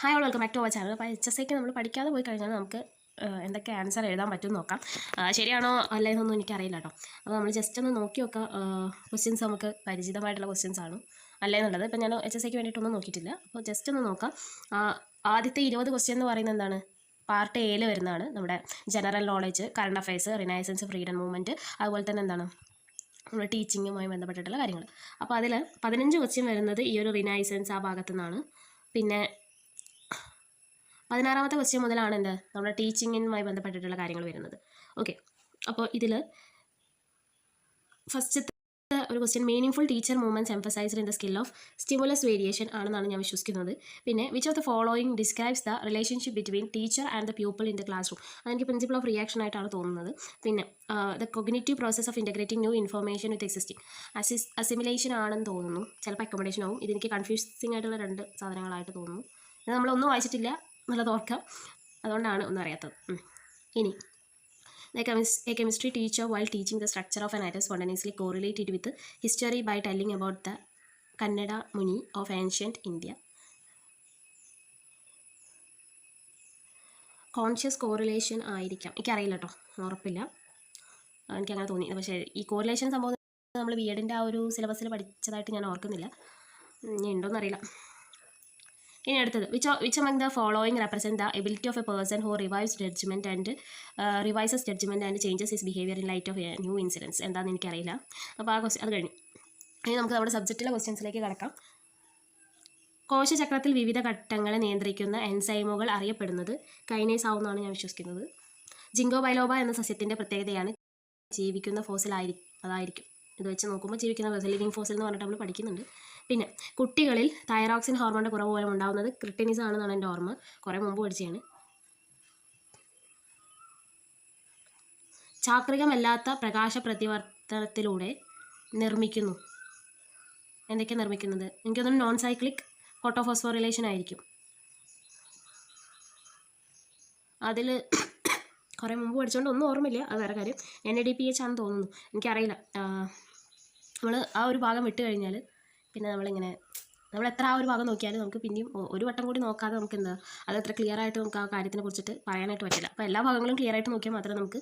Hi all welcome back to our channel. അപ്പോൾ HSK നമ്മൾ പഠിക്കാതെ പോയി കഴിഞ്ഞാൽ നമുക്ക് എന്തൊക്കെ ആൻസർ എഴുതാൻ പറ്റും നോക്കാം. ശരിയാണോ അല്ലെന്നൊന്നും എനിക്കറിയില്ല കേട്ടോ. അപ്പോൾ നമ്മൾ ജസ്റ്റ് ഒന്ന് നോക്കി നോക്കാം. ക്വസ്റ്റ്യൻസ് നമുക്ക് പരിചിതമായിട്ടുള്ള ക്വസ്റ്റ്യൻസ് ആണ് അല്ലേന്നുള്ളത്. ഇപ്പോൾ ഞാൻ HSK വേണ്ടിയിട്ടൊന്നും നോക്കിയിട്ടില്ല. അപ്പോൾ ജസ്റ്റ് ഒന്ന് നോക്കാം. ആദ്യത്തെ 20 ക്വസ്റ്റ്യൻ എന്ന് പറയുന്നത് എന്താണ്? പാർട്ട് എയിൽ വരുന്നതാണ്. നമ്മുടെ general knowledge, current affairs, renaissance, freedom movement, അതുപോലെ തന്നെ എന്താണ് നമ്മുടെ ടീച്ചിങ്ങുമായി ബന്ധപ്പെട്ടിട്ടുള്ള കാര്യങ്ങൾ. അപ്പോൾ അതിൽ 15 ക്വസ്റ്റ്യൻ വരുന്നത് ഈ ഒരു റിനൈസൻസ് ആ ഭാഗത്തു നിന്നാണ്. പിന്നെ 16ാമത്തെ ക്വസ്റ്റ്യൻ മുതലാണ് എന്ത് നമ്മുടെ ടീച്ചിങ്ങുമായി ബന്ധപ്പെട്ടിട്ടുള്ള കാര്യങ്ങൾ വരുന്നത്. ഓക്കെ, അപ്പോൾ ഇതിൽ ഫസ്റ്റത്തെ ഒരു question meaning teacher movements emphasised in the skill of stimulus variation ആണെന്നാണ് ഞാൻ വിശ്വസിക്കുന്നത്. പിന്നെ which of the following describes the relationship between teacher and the pupil in the class room. അതെനിക്ക് പ്രിൻസിപ്പിൾ ഓഫ് റിയാക്ഷൻ ആയിട്ടാണ് തോന്നുന്നത്. പിന്നെ the cognitive process of integrating new information with existing assimilation ആണെന്ന് തോന്നുന്നു. ചിലപ്പോൾ അക്കോമഡേഷൻ ആവും. ഇതെനിക്ക് കൺഫ്യൂസിങ് ആയിട്ടുള്ള 2 സാധനങ്ങളായിട്ട് തോന്നുന്നു. ഇത് നമ്മളൊന്നും വായിച്ചിട്ടില്ല എന്നുള്ളത് ഓർക്കാം, അതുകൊണ്ടാണ് ഒന്നും അറിയാത്തത്. ഇനി A chemistry teacher, while teaching the structure of an atom, spontaneously correlated with history by telling about the Kannada Muni of ancient India. Conscious correlation ആയിരിക്കാം, എനിക്കറിയില്ല കേട്ടോ, ഉറപ്പില്ല, എനിക്കങ്ങനെ തോന്നി. പക്ഷേ ഈ കോറിലേഷൻ സംഭവം നമ്മൾ BEdൻ്റെ ആ ഒരു സിലബസിൽ പഠിച്ചതായിട്ട് ഞാൻ ഓർക്കുന്നില്ല, ഇനി ഉണ്ടോയെന്നറിയില്ല. ഇനി അടുത്തത് which among the following represent the ability of a person who revises judgment and changes his behavior in light of a new incidents. എന്താണെന്ന് എനിക്കറിയില്ല. അപ്പോൾ ആ ക്വസ്റ്റ്യൻ അത് കഴിഞ്ഞു. ഇനി നമുക്ക് നമ്മുടെ സബ്ജക്റ്റിലെ ക്വസ്റ്റ്യൻസിലേക്ക് കടക്കാം. കോശചക്രത്തിൽ വിവിധ ഘട്ടങ്ങളെ നിയന്ത്രിക്കുന്ന എൻസൈമുകൾ അറിയപ്പെടുന്നത് കൈനേസ് ആവുമെന്നാണ് ഞാൻ വിശ്വസിക്കുന്നത്. ജിങ്കോ ബൈലോബ എന്ന സസ്യത്തിൻ്റെ പ്രത്യേകതയാണ് ജീവിക്കുന്ന ഫോസിൽ അതായിരിക്കും. ഇത് വെച്ച് നോക്കുമ്പോൾ ജീവിക്കുന്ന ഫോസിൽ, ലിവിങ് ഫോസിൽ എന്ന് പറഞ്ഞിട്ട് നമ്മൾ പഠിക്കുന്നുണ്ട്. പിന്നെ കുട്ടികളിൽ തൈറോക്സിൻ ഹോർമോണിൻ്റെ കുറവ് മൂലം ഉണ്ടാകുന്നത് ക്രിട്ടിനിസം ആണെന്നാണ് എൻ്റെ ഓർമ്മ, കുറേ മുമ്പ് പഠിച്ചതാണ്. ചാക്രികമല്ലാത്ത പ്രകാശ പ്രതിവർത്തനത്തിലൂടെ നിർമ്മിക്കുന്നു. എന്തൊക്കെയാണ് നിർമ്മിക്കുന്നത്? എനിക്കൊന്നും നോൺ സൈക്ലിക് ഫോട്ടോഫോസ്ഫോറിലേഷൻ ആയിരിക്കും. അതിൽ കുറേ മുമ്പ് പഠിച്ചുകൊണ്ട് ഒന്നും ഓർമ്മയില്ല, അത് വേറെ കാര്യം. NADPH ആണെന്ന് തോന്നുന്നു, എനിക്കറിയില്ല. നമ്മൾ ആ ഒരു ഭാഗം വിട്ട് കഴിഞ്ഞാൽ പിന്നെ നമ്മൾ എത്ര ആ ഒരു ഭാഗം നോക്കിയാലും നമുക്ക് പിന്നെയും ഒരു വട്ടം കൂടി നോക്കാതെ നമുക്ക് അത് അത്ര ക്ലിയർ ആയിട്ട് നമുക്ക് ആ കാര്യത്തിനെ കുറിച്ചിട്ട് പറയാനായിട്ട് പറ്റില്ല. അപ്പോൾ എല്ലാ ഭാഗങ്ങളും ക്ലിയർ ആയിട്ട് നോക്കിയാൽ മാത്രമേ നമുക്ക്,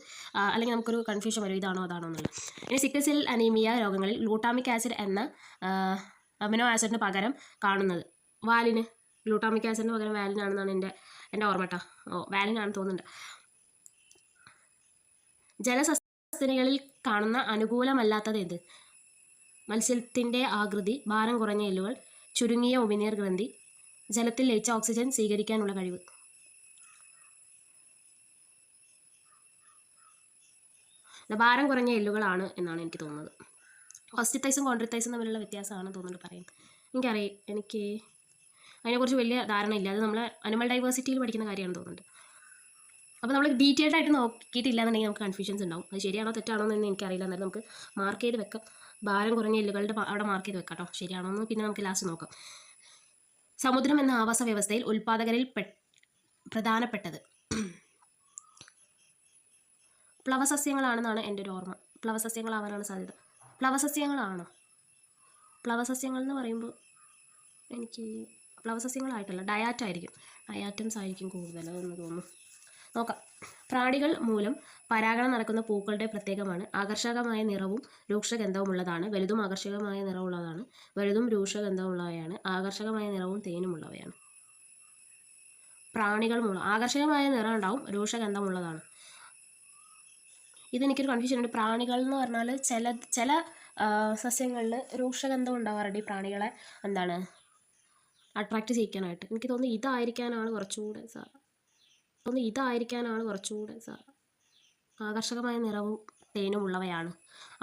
അല്ലെങ്കിൽ നമുക്കൊരു കൺഫ്യൂഷൻ വരും, ഇതാണോ അതാണോ എന്നുള്ളത്. ഇനി സിക്കിൾ സെൽ അനീമിയ രോഗങ്ങളിൽ ഗ്ലൂട്ടാമിക് ആസിഡ് എന്ന അമിനോ ആസിഡിന് പകരം കാണുന്നത് വാലിന്. ഗ്ലൂട്ടാമിക് ആസിഡിന് പകരം വാലിനാണെന്നാണ് എൻ്റെ ഓർമ്മ കേട്ടോ. വാലിനാണെന്ന് തോന്നുന്നുണ്ട്. ജലസസ്തനികളിൽ കാണുന്ന അനുകൂലമല്ലാത്തത് ഏത്? മത്സ്യത്തിൻ്റെ ആകൃതി, ഭാരം കുറഞ്ഞ എല്ലുകൾ, ചുരുങ്ങിയ ഉമിനീർ ഗ്രന്ഥി, ജലത്തിൽ ലയിച്ച ഓക്സിജൻ സ്വീകരിക്കാനുള്ള കഴിവ്. ഭാരം കുറഞ്ഞ എല്ലുകളാണ് എന്നാണ് എനിക്ക് തോന്നുന്നത്. ഓസ്റ്റിത്തൈസും കോൺട്രിത്തൈസും തമ്മിലുള്ള വ്യത്യാസമാണ് തോന്നുന്നുണ്ട് പറയുന്നത്. എനിക്ക് അതിനെക്കുറിച്ച് വലിയ ധാരണയില്ല. അത് നമ്മൾ അനിമൽ ഡൈവേഴ്സിറ്റിയിൽ പഠിക്കുന്ന കാര്യമാണെന്ന് തോന്നുന്നുണ്ട്. അപ്പോൾ നമ്മൾ ഡീറ്റെയിൽഡ് ആയിട്ട് നോക്കിയിട്ടില്ല എന്നുണ്ടെങ്കിൽ നമുക്ക് കൺഫ്യൂഷൻസ് ഉണ്ടാവും. അത് ശരിയാണോ തെറ്റാണോ എന്ന് എനിക്കറിയില്ല. എന്നാലും നമുക്ക് മാർക്ക് ചെയ്ത് വെക്കാം. ഭാരം കുറഞ്ഞ എല്ലുകളുടെ അവിടെ മാർക്ക് ചെയ്ത് വെക്കാം കേട്ടോ, ശരിയാണോ എന്ന് പിന്നെ നമുക്ക് ലാസ്റ്റ് നോക്കാം. സമുദ്രം എന്ന ആവാസ വ്യവസ്ഥയിൽ ഉൽപ്പാദകരിൽ പ്രധാനപ്പെട്ടത് പ്ലവസസ്യങ്ങളാണെന്നാണ് എൻ്റെ ഒരു ഓർമ്മ. പ്ലവസസ്യങ്ങളാവാനാണ് സാധ്യത. പ്ലവസസ്യങ്ങളാണോ? പ്ലവസസ്യങ്ങൾ എന്ന് പറയുമ്പോൾ എനിക്ക് പ്ലവസസ്യങ്ങളായിട്ടല്ല, ഡയാറ്റംസ് ആയിരിക്കും കൂടുതലെന്ന് തോന്നുന്നു. നോക്കാം. പ്രാണികൾ മൂലം പരാഗണം നടക്കുന്ന പൂക്കളുടെ പ്രത്യേകമാണ് ആകർഷകമായ നിറവും രൂക്ഷഗന്ധവുമുള്ളതാണ്. വലുതും ആകർഷകമായ നിറമുള്ളതാണ്. വലുതും രൂക്ഷഗന്ധമുള്ളവയാണ്. ആകർഷകമായ നിറവും തേനുമുള്ളവയാണ്. പ്രാണികൾ മൂലം ആകർഷകമായ നിറം ഉണ്ടാവും, രൂക്ഷഗന്ധമുള്ളതാണ്. ഇതെനിക്കൊരു കൺഫ്യൂഷൻ ഉണ്ട്. പ്രാണികൾ എന്ന് പറഞ്ഞാൽ ചില സസ്യങ്ങളിൽ രൂക്ഷഗന്ധം ഉണ്ടാവാറുണ്ട്. ഈ പ്രാണികളെ അട്രാക്റ്റ് ചെയ്യിക്കാനായിട്ട്. എനിക്ക് തോന്നുന്നു ഇതായിരിക്കാനാണ് കുറച്ചുകൂടെ ആകർഷകമായ നിറവും തേനും ഉള്ളവയാണ്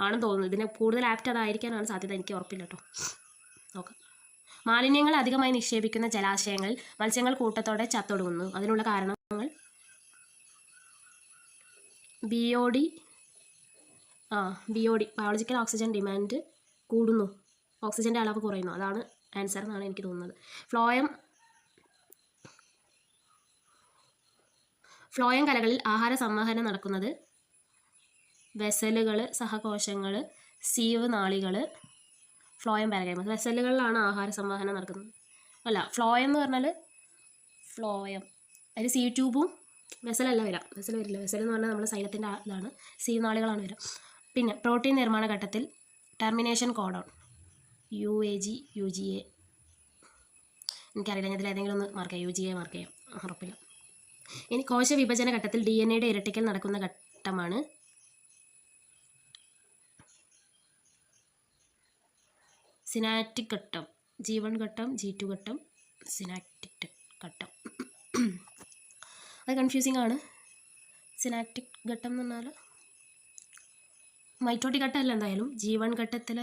ആണെന്ന് തോന്നുന്നു. ഇതിന് കൂടുതൽ ആപ്റ്റ് അതായിരിക്കാനാണ് സാധ്യത, എനിക്ക് ഉറപ്പില്ല കേട്ടോ. നോക്കാം. മാലിന്യങ്ങൾ അധികമായി നിക്ഷേപിക്കുന്ന ജലാശയങ്ങളിൽ മത്സ്യങ്ങൾ കൂട്ടത്തോടെ ചത്തൊടുങ്ങുന്നു. അതിനുള്ള കാരണങ്ങൾ BOD ബയോളജിക്കൽ ഓക്സിജൻ ഡിമാൻഡ് കൂടുന്നു, ഓക്സിജൻ്റെ അളവ് കുറയുന്നു, അതാണ് ആൻസർ എന്നാണ് എനിക്ക് തോന്നുന്നത്. ഫ്ലോയം കലകളിൽ ആഹാര സംവഹനം നടക്കുന്നത് വെസലുകൾ, സഹകോശങ്ങൾ, സീവ് നാളികൾ, ഫ്ലോയം പാരഗൈമസ്. വെസലുകളിലാണ് ആഹാര സംവഹനം നടക്കുന്നത്. അല്ല, ഫ്ലോയം എന്ന് പറഞ്ഞാൽ ഫ്ലോയം. അതിൽ സി ട്യൂബും വെസലല്ല വരാം. വെസൽ വരില്ല. വെസൽ എന്ന് പറഞ്ഞാൽ നമ്മുടെ സൈലത്തിൻ്റെ ഇതാണ്, സീനാളികളാണ് വരിക. പിന്നെ പ്രോട്ടീൻ നിർമ്മാണ ഘട്ടത്തിൽ ടെർമിനേഷൻ കോഡോൺ UAG UGA. എനിക്കറിയില്ല, ഇതിൽ ഏതെങ്കിലും ഒന്ന് മാർക്ക് ചെയ്യാം. UGA മാർക്ക് ചെയ്യാം, ഉറപ്പില്ല. ഇനി കോശ വിഭജന ഘട്ടത്തിൽ DNAയുടെ ഇരട്ടിക്കൽ നടക്കുന്ന ഘട്ടമാണ് സിനാപ്റ്റിക് ഘട്ടം. G1 ഘട്ടം, G2 ഘട്ടം, സിനാപ്റ്റിക് ഘട്ടം. അത് കൺഫ്യൂസിങ് ആണ്. സിനാപ്റ്റിക് ഘട്ടം എന്ന് പറഞ്ഞാൽ മൈറ്റോട്ടിക് ഘട്ടമല്ല. എന്തായാലും G1 ഘട്ടത്തിൽ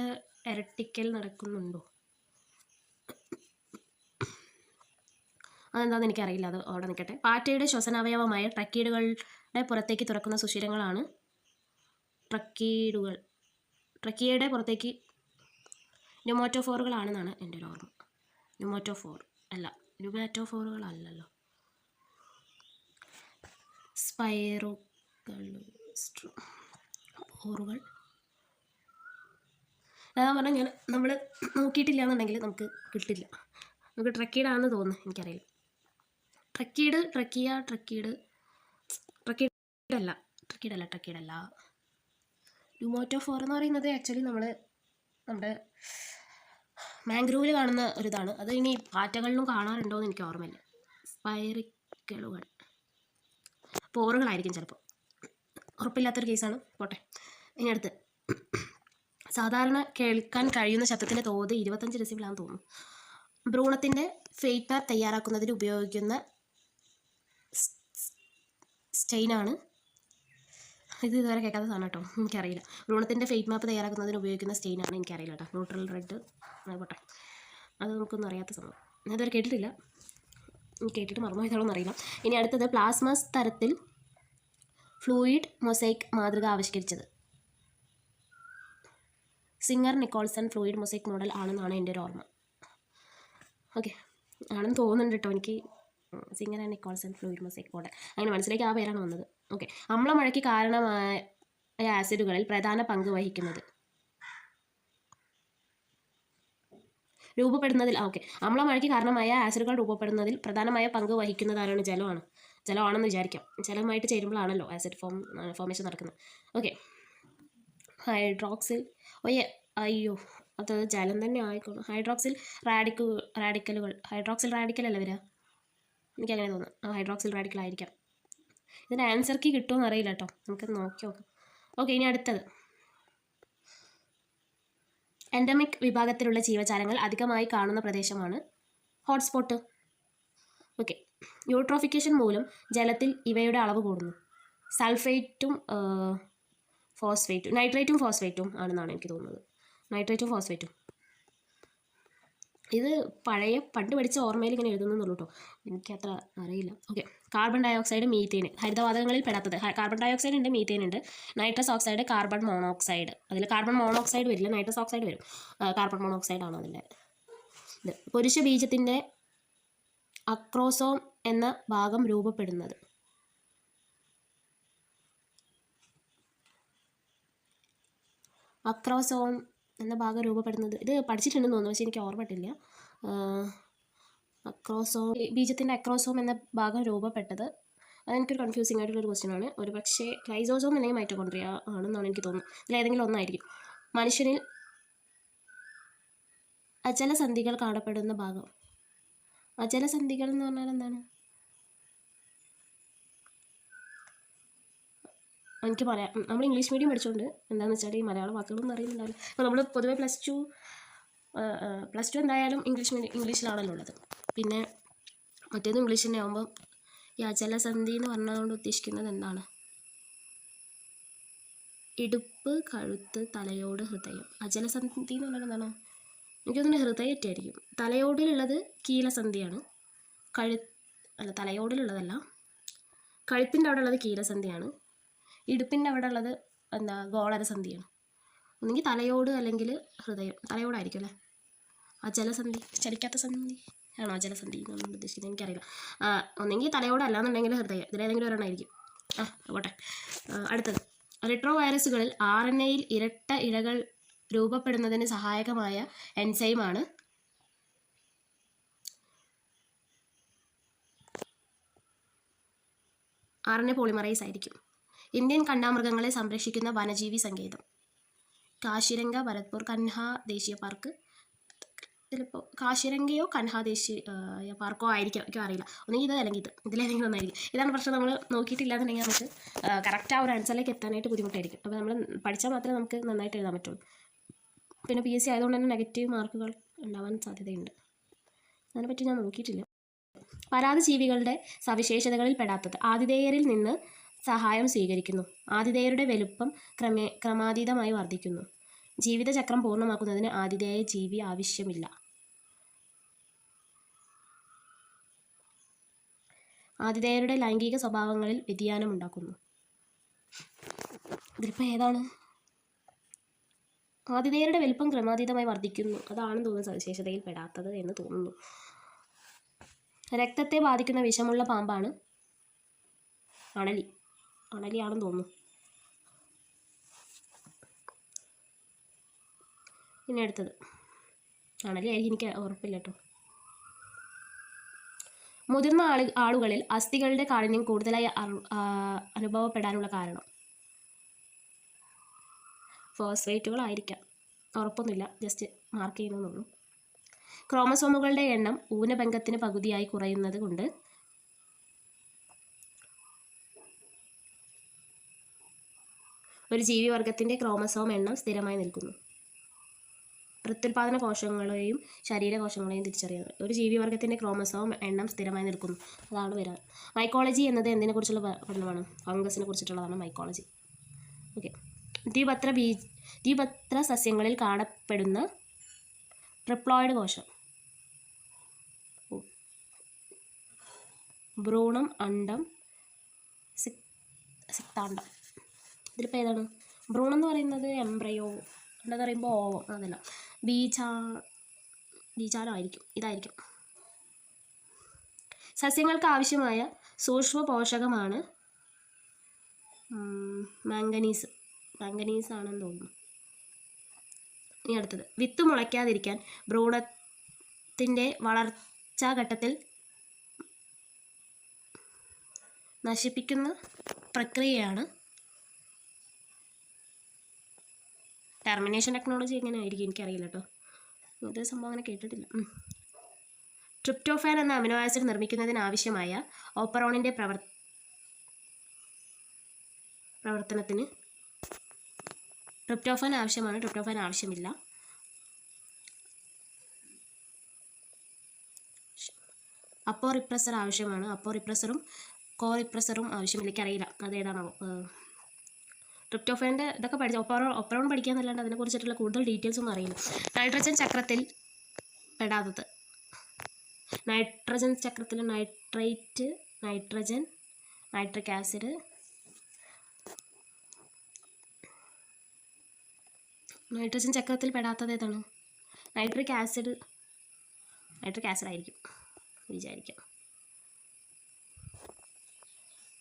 ഇരട്ടിക്കൽ നടക്കുന്നുണ്ടോ, അതെന്താണെന്ന് എനിക്കറിയില്ല, അത് അവിടെ നിൽക്കട്ടെ. പാറ്റയുടെ ശ്വസനാവയവമായ ട്രക്കീഡുകളുടെ പുറത്തേക്ക് തുറക്കുന്ന സുഷിരങ്ങളാണ് ട്രക്കീഡുകൾ. ട്രക്കിയയുടെ പുറത്തേക്ക് ന്യൂമാറ്റോഫോറുകളാണെന്നാണ് എൻ്റെ ഒരു ഓർമ്മ. ന്യൂമാറ്റോഫോറുകളല്ലല്ലോ. സ്പൈറോകൾ അതാ പറഞ്ഞാൽ നമ്മൾ നോക്കിയിട്ടില്ല എന്നുണ്ടെങ്കിൽ നമുക്ക് കിട്ടില്ല. നമുക്ക് ട്രക്കീഡാണെന്ന് തോന്നുന്നു, എനിക്കറിയില്ല. ട്രക്കീഡല്ല. ന്യൂമാറ്റോഫോർ എന്ന് പറയുന്നത് ആക്ച്വലി നമ്മുടെ മാംഗ്രൂവിൽ കാണുന്ന ഒരിതാണ്. അത് ഇനി പാറ്റകളിലും കാണാറുണ്ടോ എന്ന് എനിക്ക് ഓർമ്മയില്ല. സ്പൈറിക്കലുകൾ പോറുകളായിരിക്കും ചിലപ്പോൾ, ഉറപ്പില്ലാത്തൊരു കേസാണ്. പോട്ടെ. ഇനി അടുത്ത്, സാധാരണ കേൾക്കാൻ കഴിയുന്ന ശബ്ദത്തിൻ്റെ തോത് 25 ഡെസിബിളാണെന്ന് തോന്നുന്നു. ഭ്രൂണത്തിൻ്റെ ഫേറ്റ് മാപ്പ് തയ്യാറാക്കുന്നതിന് ഉപയോഗിക്കുന്ന സ്റ്റെയിനാണ്. ഇത് ഇതുവരെ കേൾക്കാത്ത സാധനം കേട്ടോ, എനിക്കറിയില്ല. ഭ്രൂണത്തിൻ്റെ ഫേറ്റ് മാപ്പ് തയ്യാറാക്കുന്നതിന് ഉപയോഗിക്കുന്ന സ്റ്റെയിനാണ്, എനിക്കറിയില്ല കേട്ടോ. ന്യൂട്രൽ റെഡ് ആയിക്കോട്ടെ, അത് നമുക്കൊന്നും അറിയാത്ത സംഭവം. ഞാൻ ഇതുവരെ കേട്ടിട്ടില്ല, കേട്ടിട്ട് മറന്നു പോയതാണോന്ന് അറിയില്ല. ഇനി അടുത്തത്, പ്ലാസ്മ തരത്തിൽ ഫ്ലൂയിഡ് മൊസൈക്ക് മാതൃക ആവിഷ്കരിച്ചത് Singer Nicolson fluid mosaic model ആണെന്നാണ് എൻ്റെ ഒരു ഓർമ്മ. ഓക്കെ, ആണെന്ന് തോന്നുന്നുണ്ട് കേട്ടോ എനിക്ക്. Singer and Nicolson fluid mosaic model, അങ്ങനെ മനസ്സിലേക്ക് ആ പേരാണ് വന്നത്. ഓക്കെ. അമ്ലമഴയ്ക്ക് കാരണമായ ആസിഡുകളിൽ പ്രധാന പങ്ക് വഹിക്കുന്നത് രൂപപ്പെടുന്നതിൽ അമ്ലമഴയ്ക്ക് കാരണമായ ആസിഡുകൾ രൂപപ്പെടുന്നതിൽ പ്രധാനമായ പങ്ക് വഹിക്കുന്നത് ആരാണ്? ജലമാണെന്ന് വിചാരിക്കാം. ജലമായിട്ട് ചേരുമ്പോഴാണല്ലോ ആസിഡ് ഫോർമേഷൻ നടക്കുന്നത്. ഓക്കെ. ഹൈഡ്രോക്സിൽ അത് ജലം തന്നെ ആയിക്കോളും. ഹൈഡ്രോക്സിൽ റാഡിക്കലല്ല വരിക, എനിക്കങ്ങനെ തോന്നുന്നു. ഹൈഡ്രോക്സിൽ റാഡിക്കൽ ആയിരിക്കാം. ഇതിൻ്റെ ആൻസർ കീ കിട്ടുമെന്ന് അറിയില്ല കേട്ടോ, നമുക്ക് നോക്കി നോക്കാം. ഓക്കെ. ഇനി അടുത്തത്, എൻഡമിക് വിഭാഗത്തിലുള്ള ജീവജാലങ്ങൾ അധികമായി കാണുന്ന പ്രദേശമാണ് ഹോട്ട്സ്പോട്ട്. ഓക്കെ. യൂട്രോഫിക്കേഷൻ മൂലം ജലത്തിൽ ഇവയുടെ അളവ് കൂടുന്നു. സൾഫേറ്റും നൈട്രേറ്റും ഫോസ്ഫേറ്റും ആണെന്നാണ് എനിക്ക് തോന്നുന്നത്. നൈട്രേറ്റും ഫോസ്ഫേറ്റും ഇത് പണ്ട് പഠിച്ച ഓർമ്മയിൽ ഇങ്ങനെ എഴുതുന്നുള്ളൂ കേട്ടോ, എനിക്കത്ര അറിയില്ല. Okay. Carbon dioxide, methane ഹരിതവാതകങ്ങളിൽ പെടാത്തത്. കാർബൺ ഡൈ ഓക്സൈഡ് ഉണ്ട്, മീത്തേൻ ഉണ്ട്. Nitrous oxide, carbon monoxide. അതിൽ കാർബൺ മോണോക്സൈഡ് വരില്ല, നൈട്രസ് ഓക്സൈഡ് വരും. കാർബൺ മോണോക്സൈഡ് ആണ് അതിൻ്റെ ഇത്. പുരുഷ ബീജത്തിൻ്റെ അക്രോസോം എന്ന ഭാഗം രൂപപ്പെടുന്നത് ഇത് പഠിച്ചിട്ടുണ്ടെന്ന് തോന്നുന്നു, പക്ഷേ എനിക്ക് ഓർമ്മയിട്ടില്ല. ബീജത്തിൻ്റെ അക്രോസോം എന്ന ഭാഗം രൂപപ്പെട്ടത്, അതെനിക്കൊരു കൺഫ്യൂസിങ് ആയിട്ടുള്ളൊരു ക്വസ്റ്റ്യൻ ആണ്. ഒരു പക്ഷേ ലൈസോസോം അല്ലെങ്കിൽ മൈറ്റോകോൺട്രിയ ആണെന്നാണ് എനിക്ക് തോന്നുന്നത്. ഇതിലേതെങ്കിലും ഒന്നായിരിക്കും. മനുഷ്യനിൽ അജലസന്ധികൾ കാണപ്പെടുന്ന ഭാഗം. അജലസന്ധികൾ എന്ന് പറഞ്ഞാൽ എന്താണ്? എനിക്ക് നമ്മൾ ഇംഗ്ലീഷ് മീഡിയം പഠിച്ചുകൊണ്ട് എന്താണെന്ന് വെച്ചാൽ ഈ മലയാളം വാക്കുകളൊന്നും അറിയുന്നുണ്ടാവില്ല. അപ്പോൾ നമ്മൾ പൊതുവെ പ്ലസ് ടു എന്തായാലും ഇംഗ്ലീഷിലാണല്ലോ ഉള്ളത്. പിന്നെ മറ്റേത് ഇംഗ്ലീഷ് തന്നെ ആകുമ്പോൾ ഈ അജലസന്ധി എന്ന് പറഞ്ഞതുകൊണ്ട് ഉദ്ദേശിക്കുന്നത് എന്താണ്? ഇടുപ്പ്, കഴുത്ത്, തലയോട്, ഹൃദയം. അജലസന്ധി എന്ന് പറഞ്ഞാൽ എന്താണ്? എനിക്ക് തോന്നുന്നു ഹൃദയറ്റായിരിക്കും. തലയോടിലുള്ളത് കീലസന്ധിയാണ്. തലയോടിലുള്ളതല്ല, കഴുത്തിൻ്റെ അവിടെ ഉള്ളത് കീലസന്ധിയാണ്. ഇടുപ്പിൻ്റെ അവിടെ ഉള്ളത് ഗോളരസന്ധിയാണ്. ഒന്നെങ്കിൽ തലയോട് അല്ലെങ്കിൽ ഹൃദയം. തലയോടായിരിക്കും അല്ലേ? അജലസന്ധി, ചലിക്കാത്ത സന്ധി ആണോ അജലസന്ധി എന്നാണ് ഉദ്ദേശിക്കുന്നത്? എനിക്കറിയില്ല. ഒന്നെങ്കിൽ തലയോട് അല്ലാന്നുണ്ടെങ്കിൽ ഹൃദയം, ഇതിലേതെങ്കിലും ഒരെണ്ണമായിരിക്കും. പോട്ടെ. അടുത്തത്, റിട്രോ വൈറസുകളിൽ RNAയിൽ ഇരട്ട ഇഴകൾ രൂപപ്പെടുന്നതിന് സഹായകമായ എൻസൈമാണ് RNA പോളിമറൈസ് ആയിരിക്കും. ഇന്ത്യൻ കണ്ടാമൃഗങ്ങളെ സംരക്ഷിക്കുന്ന വനജീവി സങ്കേതം കാശിരംഗ, ഭരത്പൂർ, കൻഹ ദേശീയ പാർക്ക്. ഇതിലിപ്പോൾ കാശിരംഗയോ കൻഹ ദേശീയ പാർക്കോ ആയിരിക്കും, എനിക്കും അറിയില്ല. ഒന്നെങ്കിൽ ഇത് അല്ലെങ്കിൽ ഇതിലേതെങ്കിലും ഒന്നായിരിക്കും. ഇതാണ് പ്രശ്നം, നമ്മൾ നോക്കിയിട്ടില്ലാന്നുണ്ടെങ്കിൽ നമുക്ക് കറക്റ്റ് ആ ഒരു ആൻസറിലേക്ക് എത്താനായിട്ട് ബുദ്ധിമുട്ടായിരിക്കും. അപ്പോൾ നമ്മൾ പഠിച്ചാൽ മാത്രമേ നമുക്ക് നന്നായിട്ട് എഴുതാൻ പറ്റുള്ളൂ. പിന്നെ PSC ആയതുകൊണ്ട് തന്നെ നെഗറ്റീവ് മാർക്കുകൾ ഉണ്ടാവാൻ സാധ്യതയുണ്ട്. അതിനെപ്പറ്റി ഞാൻ നോക്കിയിട്ടില്ല. പരാദജീവികളുടെ സവിശേഷതകളിൽ പെടാത്തത് ആതിഥേയരിൽ നിന്ന് സഹായം സ്വീകരിക്കുന്നു. ആതിഥേയരുടെ വലുപ്പം ക്രമാതീതമായി വർദ്ധിക്കുന്നു. ജീവിതചക്രം പൂർണ്ണമാക്കുന്നതിന് ആതിഥേയ ജീവി ആവശ്യമില്ല. ആതിഥേയരുടെ ലൈംഗിക സ്വഭാവങ്ങളിൽ വ്യതിയാനമുണ്ടാക്കുന്നു. ഇതിലിപ്പോൾ ഏതാണ്? ആതിഥേയരുടെ വലുപ്പം ക്രമാതീതമായി വർദ്ധിക്കുന്നു, അതാണെന്ന് തോന്നുന്നു സവിശേഷതയിൽ പെടാത്തത് എന്ന് തോന്നുന്നു. രക്തത്തെ ബാധിക്കുന്ന വിഷമുള്ള പാമ്പാണ് അണലി. അണലിയാണെന്ന് തോന്നുന്നു. പിന്നെ അടുത്തത് അണലി ആയിരിക്കും, എനിക്ക് ഉറപ്പില്ല കേട്ടോ. മുതിർന്ന ആളുകളിൽ അസ്ഥികളുടെ കാഠിന്യം കൂടുതലായി അനുഭവപ്പെടാനുള്ള കാരണം ഫോസ്ഫേറ്റുകളായിരിക്കാം, ഉറപ്പൊന്നുമില്ല, ജസ്റ്റ് മാർക്ക് ചെയ്യുന്നതെന്നുള്ളൂ. ക്രോമസോമുകളുടെ എണ്ണം ഊനഭംഗത്തിന് പകുതിയായി കുറയുന്നത് കൊണ്ട് ഒരു ജീവിവർഗത്തിൻ്റെ ക്രോമസോം എണ്ണം സ്ഥിരമായി നിൽക്കുന്നു. പ്രത്യുൽപാദന കോശങ്ങളെയും ശരീരകോശങ്ങളെയും തിരിച്ചറിയുന്നത്. ഒരു ജീവിവർഗത്തിൻ്റെ ക്രോമസോം എണ്ണം സ്ഥിരമായി നിൽക്കുന്നു, അതാണ് വരാൻ. മൈക്കോളജി എന്നത് എന്തിനെക്കുറിച്ചുള്ള പഠനമാണ്? ഫംഗസിനെ കുറിച്ചിട്ടുള്ളതാണ് മൈക്കോളജി. ഓക്കെ. ദ്വിപത്ര സസ്യങ്ങളിൽ കാണപ്പെടുന്ന ട്രിപ്ലോയിഡ് കോശം ഭ്രൂണം, അണ്ഡം, സിക്താണ്ഡം. ഇതിലിപ്പോൾ ഏതാണ്? ഭ്രൂണം എന്ന് പറയുന്നത് എംബ്രയോ, അണ്ടെന്ന് പറയുമ്പോൾ ഓവം, അതല്ല, ബീജാണമായിരിക്കും, ഇതായിരിക്കും. സസ്യങ്ങൾക്ക് ആവശ്യമായ സൂക്ഷ്മ പോഷകമാണ് മാംഗനീസ്. മാംഗനീസ് ആണെന്ന് തോന്നുന്നു. ഇനി അടുത്തത് വിത്ത് മുളയ്ക്കാതിരിക്കാൻ ഭ്രൂണത്തിൻ്റെ വളർച്ചാഘട്ടത്തിൽ നശിപ്പിക്കുന്ന പ്രക്രിയയാണ് ടെർമിനേഷൻ ടെക്നോളജി. എങ്ങനെ ആയിരിക്കും എനിക്കറിയില്ല കേട്ടോ, ഇതൊരു സംഭവം അങ്ങനെ കേട്ടിട്ടില്ല. ട്രിപ്റ്റോഫാൻ എന്ന അമിനോ ആസിഡ് നിർമ്മിക്കുന്നതിനാവശ്യമായ ഓപ്പറോണിൻ്റെ പ്രവർത്തനത്തിന് ട്രിപ്റ്റോഫാൻ ആവശ്യമാണ്, ട്രിപ്റ്റോഫാൻ ആവശ്യമില്ല. അപ്പോ റിപ്രസർ ആവശ്യമാണ്, അപ്പോ റിപ്രസറും കോ റിപ്രസറും ആവശ്യമില്ല. എനിക്കറിയില്ല അതേതാണോ. ട്രിപ്റ്റോഫാൻ്റെ ഇതൊക്കെ പഠിച്ച ഒപ്പറോൺ പഠിക്കാന്നല്ലാണ്ട് അതിനെക്കുറിച്ചിട്ടുള്ള കൂടുതൽ ഡീറ്റെയിൽസ് ഒന്നും അറിയില്ല. നൈട്രജൻ ചക്രത്തിൽ പെടാത്തത്. നൈട്രജൻ ചക്രത്തിൽ nitrate, nitrogen, nitric acid, nitrogen ചക്രത്തിൽ പെടാത്തത് ഏതാണ്? നൈട്രിക് ആസിഡ് ആയിരിക്കും വിചാരിക്കാം.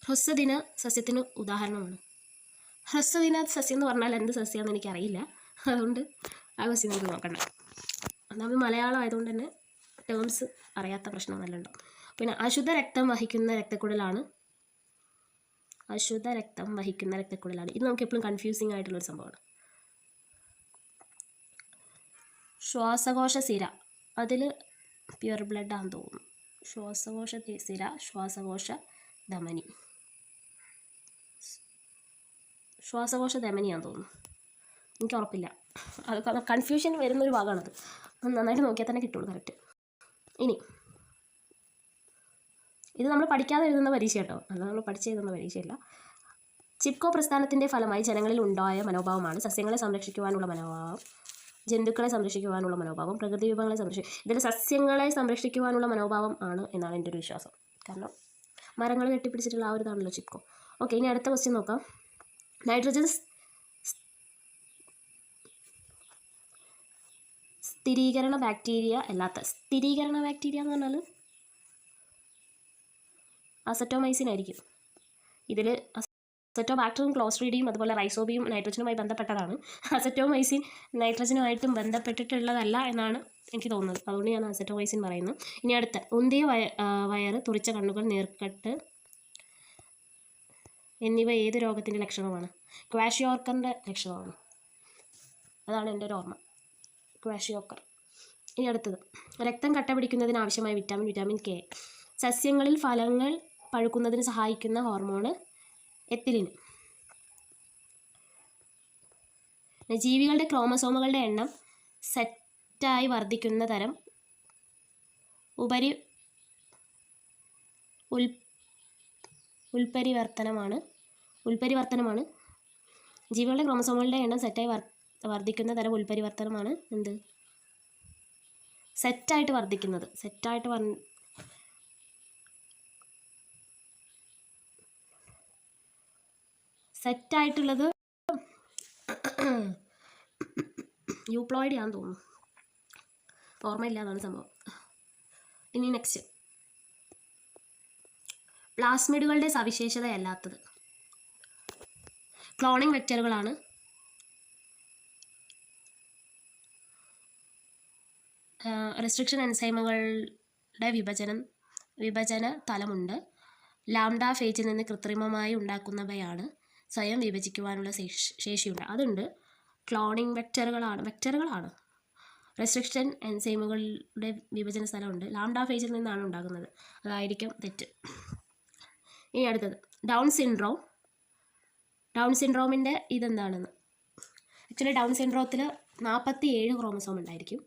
ഹ്രസ്വദിന സസ്യത്തിന് ഉദാഹരണമാണ്. ഹ്രസ്വദിന സസ്യം എന്ന് പറഞ്ഞാൽ എന്ത് സസ്യമാണെന്ന് എനിക്കറിയില്ല, അതുകൊണ്ട് ആ ക്വസ്റ്റ്യൻ നമുക്ക് നോക്കണ്ട. നമ്മൾ മലയാളം ആയതുകൊണ്ട് തന്നെ ടേംസ് അറിയാത്ത പ്രശ്നം നല്ല ഉണ്ടാവും. പിന്നെ അശുദ്ധ രക്തം വഹിക്കുന്ന രക്തക്കുഴലാണ്. ഇത് നമുക്ക് എപ്പോഴും കൺഫ്യൂസിങ് ആയിട്ടുള്ളൊരു സംഭവമാണ്. ശ്വാസകോശ സിര, അതിൽ പ്യുവർ ബ്ലഡ് ആണെന്ന് തോന്നുന്നു. ശ്വാസകോശ സിര, ശ്വാസകോശ ധമനി, ശ്വാസകോശ ധമനിയാണെന്ന് തോന്നുന്നു, എനിക്ക് ഉറപ്പില്ല. അത് കൺഫ്യൂഷൻ വരുന്നൊരു ഭാഗമാണത്. നന്നായിട്ട് നോക്കിയാൽ തന്നെ കിട്ടുള്ളൂ കറക്റ്റ്. ഇനി ഇത് നമ്മൾ പഠിക്കാതെ എഴുതുന്ന പരീക്ഷ കേട്ടോ, അല്ല നമ്മൾ പഠിച്ചെഴുതുന്ന പരീക്ഷയല്ല. ചിപ്കോ പ്രസ്ഥാനത്തിൻ്റെ ഫലമായി ജനങ്ങളിൽ ഉണ്ടായ മനോഭാവമാണ് സസ്യങ്ങളെ സംരക്ഷിക്കുവാനുള്ള മനോഭാവം, ജന്തുക്കളെ സംരക്ഷിക്കുവാനുള്ള മനോഭാവം, പ്രകൃതി വിഭവങ്ങളെ ഇതിൽ സസ്യങ്ങളെ സംരക്ഷിക്കുവാനുള്ള മനോഭാവം ആണ് എന്നാണ് എൻ്റെ ഒരു വിശ്വാസം. കാരണം മരങ്ങൾ കെട്ടിപ്പിടിച്ചിട്ടുള്ള ആ ഒരു ഇതാണല്ലോ ചിപ്കോ. ഓക്കെ, ഇനി അടുത്ത ക്വസ്റ്റ്യൻ നോക്കാം. നൈട്രജൻ സ്ഥിരീകരണ ബാക്ടീരിയ എന്ന് പറഞ്ഞാൽ അസറ്റോമൈസിൻ ആയിരിക്കും. ഇതിൽ അസറ്റോബാക്ടറും ക്ലോസ്ട്രീഡിയും അതുപോലെ റൈസോബിയും നൈട്രജനുമായി ബന്ധപ്പെട്ടതാണ്. അസറ്റോമൈസിൻ നൈട്രജനുമായിട്ടും ബന്ധപ്പെട്ടിട്ടുള്ളതല്ല എന്നാണ് എനിക്ക് തോന്നുന്നത്, അതുകൊണ്ട് ഞാൻ അസറ്റോമൈസിൻ പറയുന്നു. ഇനി അടുത്ത ഉന്തിയ വയറ്, തുറിച്ച കണ്ണുകൾ, നീർക്കെട്ട്, എന്നിവ ഏത് രോഗത്തിൻ്റെ ലക്ഷണമാണ്? ക്വാഷിയോക്കറിൻ്റെ ലക്ഷണമാണ്. അതാണ് എൻ്റെ ഒരു ഓർമ്മ, ക്വാഷിയോക്കർ. ഇനി അടുത്തത്, രക്തം കട്ട പിടിക്കുന്നതിന് ആവശ്യമായ വിറ്റാമിൻ കെ. സസ്യങ്ങളിൽ ഫലങ്ങൾ പഴുക്കുന്നതിന് സഹായിക്കുന്ന ഹോർമോണ് എത്തിലിൻ. ജീവികളുടെ ക്രോമസോമുകളുടെ എണ്ണം സെറ്റായി വർദ്ധിക്കുന്ന തരം ഉൽപരിവർത്തനമാണ്. ജീവികളുടെ ക്രോമസോമുകളുടെ എണ്ണം സെറ്റായി വർദ്ധിക്കുന്ന തരം ഉൽപരിവർത്തനമാണ് എന്ത്? സെറ്റായിട്ട് വർദ്ധിക്കുന്നത്. സെറ്റായിട്ടുള്ളത് യൂപ്ലോയിഡ് ആണെന്ന് തോന്നുന്നു, ഓർമ്മയില്ലാതാണ് സംഭവം. ഇനി നെക്സ്റ്റ്, പ്ലാസ്മിഡുകളുടെ സവിശേഷതയല്ലാത്തത്. ക്ലോണിംഗ് വെക്ടറുകളാണ്. റെസ്ട്രിക്ഷൻ എൻസൈമുകളുടെ വിഭജന തലമുണ്ട്. ലാംഡ ഫേജിൽ നിന്ന് കൃത്രിമമായി ഉണ്ടാക്കുന്നവയാണ്. സ്വയം വിഭജിക്കുവാനുള്ള ശേഷിയുണ്ട്. അതുണ്ട്. ക്ലോണിംഗ് വെക്ടറുകളാണ്. റെസ്ട്രിക്ഷൻ എൻസൈമുകളുടെ വിഭജന സ്ഥലമുണ്ട്. ലാംഡ ഫേജിൽ നിന്നാണ് ഉണ്ടാകുന്നത്. അതായിരിക്കും തെറ്റ്. ഇനി അടുത്തത്, ഡൗൺ സിൻഡ്രോമിൻ്റെ ഇതെന്താണെന്ന്. ആക്ച്വലി ഡൗൺ സിൻഡ്രോത്തിൽ 47 ക്രോമസോം ഉണ്ടായിരിക്കും.